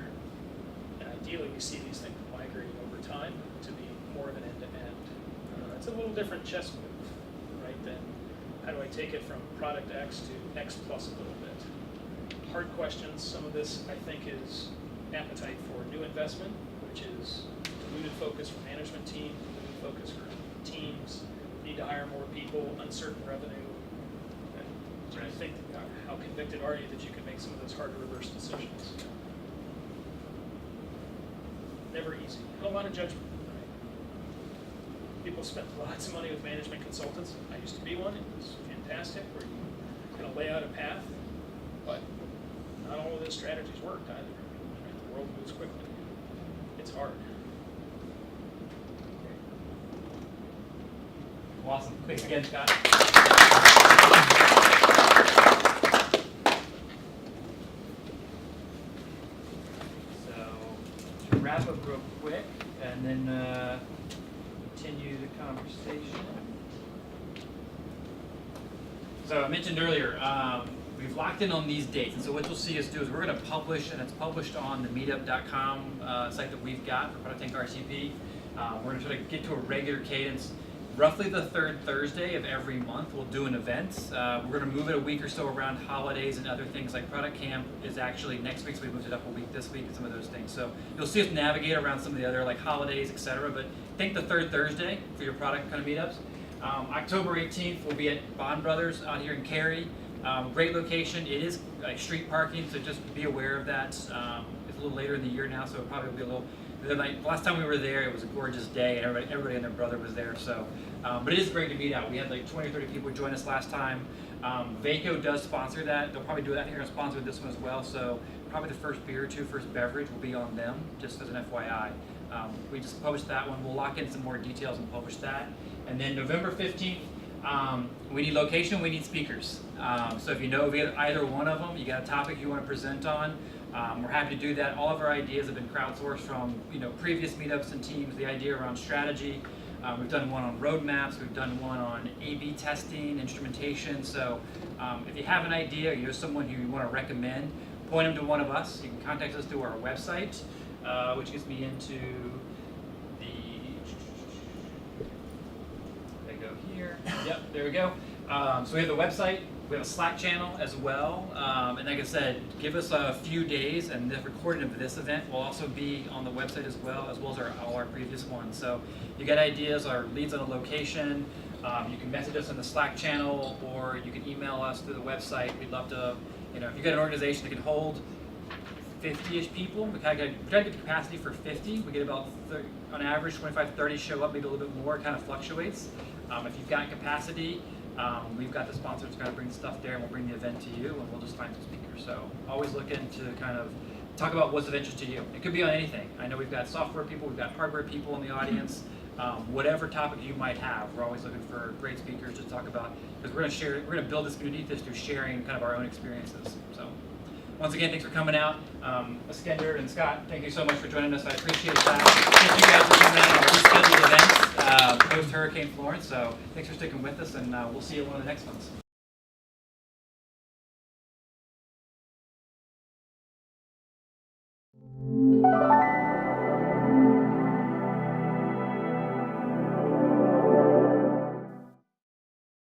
And ideally, we see these things migrating over time to be more of an end-to-end. It's a little different chess move, right? Than how do I take it from product X to X plus a little bit? Hard questions. Some of this, I think, is appetite for new investment, which is diluted focus for management team, diluted focus for teams, need to hire more people, uncertain revenue. And I think, how convicted are you that you can make some of those hard to reverse decisions? Never easy. And a lot of judgment. People spend lots of money with management consultants. I used to be one. It was fantastic, where you kind of lay out a path, but not all of those strategies worked either. Right? The world moves quickly. It's hard. Awesome. Thanks again, Scott. So, to wrap up real quick, and then continue the conversation. So I mentioned earlier, we've locked in on these dates, and so what you'll see us do is we're going to publish, and it's published on the meetup.com site that we've got for Product Tank RTP. We're going to try to get to a regular cadence. Roughly the third Thursday of every month, we'll do an event. We're going to move it a week or so around holidays and other things, like Product Camp is actually next week, so we moved it up a week this week and some of those things. So you'll see us navigate around some of the other like holidays, etc. But think the third Thursday for your product kind of meetups. October 18th, we'll be at Bond Brothers out here in Cary. Great location. It is like street parking, so just be aware of that. It's a little later in the year now, so it'll probably be a little. Last time we were there, it was a gorgeous day, and everybody and their brother was there. So, but it is great to meet out. We had like 20 or 30 people join us last time. Vaco does sponsor that. They'll probably do that. I think they're going to sponsor this one as well. So probably the first beer or two, first beverage will be on them, just as an FYI. We just published that one. We'll lock in some more details and publish that. And then November 15th, we need location, we need speakers. So if you know either one of them, you got a topic you want to present on, we're happy to do that. All of our ideas have been crowdsourced from previous meetups and teams. The idea around strategy. We've done one on roadmaps. We've done one on A/B testing, instrumentation. So if you have an idea, or you know someone who you want to recommend, point them to one of us. You can contact us through our website, which gets me into Yep, there we go. So we have the website, we have a Slack channel as well, and like I said, give us a few days, and the recording of this event will also be on the website as well as all our previous ones. So you got ideas or leads on a location, you can message us in the Slack channel, or you can email us through the website. We'd love to, if you've got an organization that can hold 50-ish people, we try to get the capacity for 50. We get about, on average, 25, 30 show up, maybe a little bit more. It kind of fluctuates. If you've got capacity, we've got the sponsors kind of bring stuff there, and we'll bring the event to you, and we'll just find some speakers. So always looking to kind of talk about what's of interest to you. It could be on anything. I know we've got software people, we've got hardware people in the audience. Whatever topic you might have, we're always looking for great speakers to talk about, because we're going to build this community just through sharing kind of our own experiences. So once again, thanks for coming out. Iskender and Scott, thank you so much for joining us. I appreciate that. Thank you guys for coming out on our rescheduled events post Hurricane Florence. So thanks for sticking with us, and we'll see you at one of the next ones.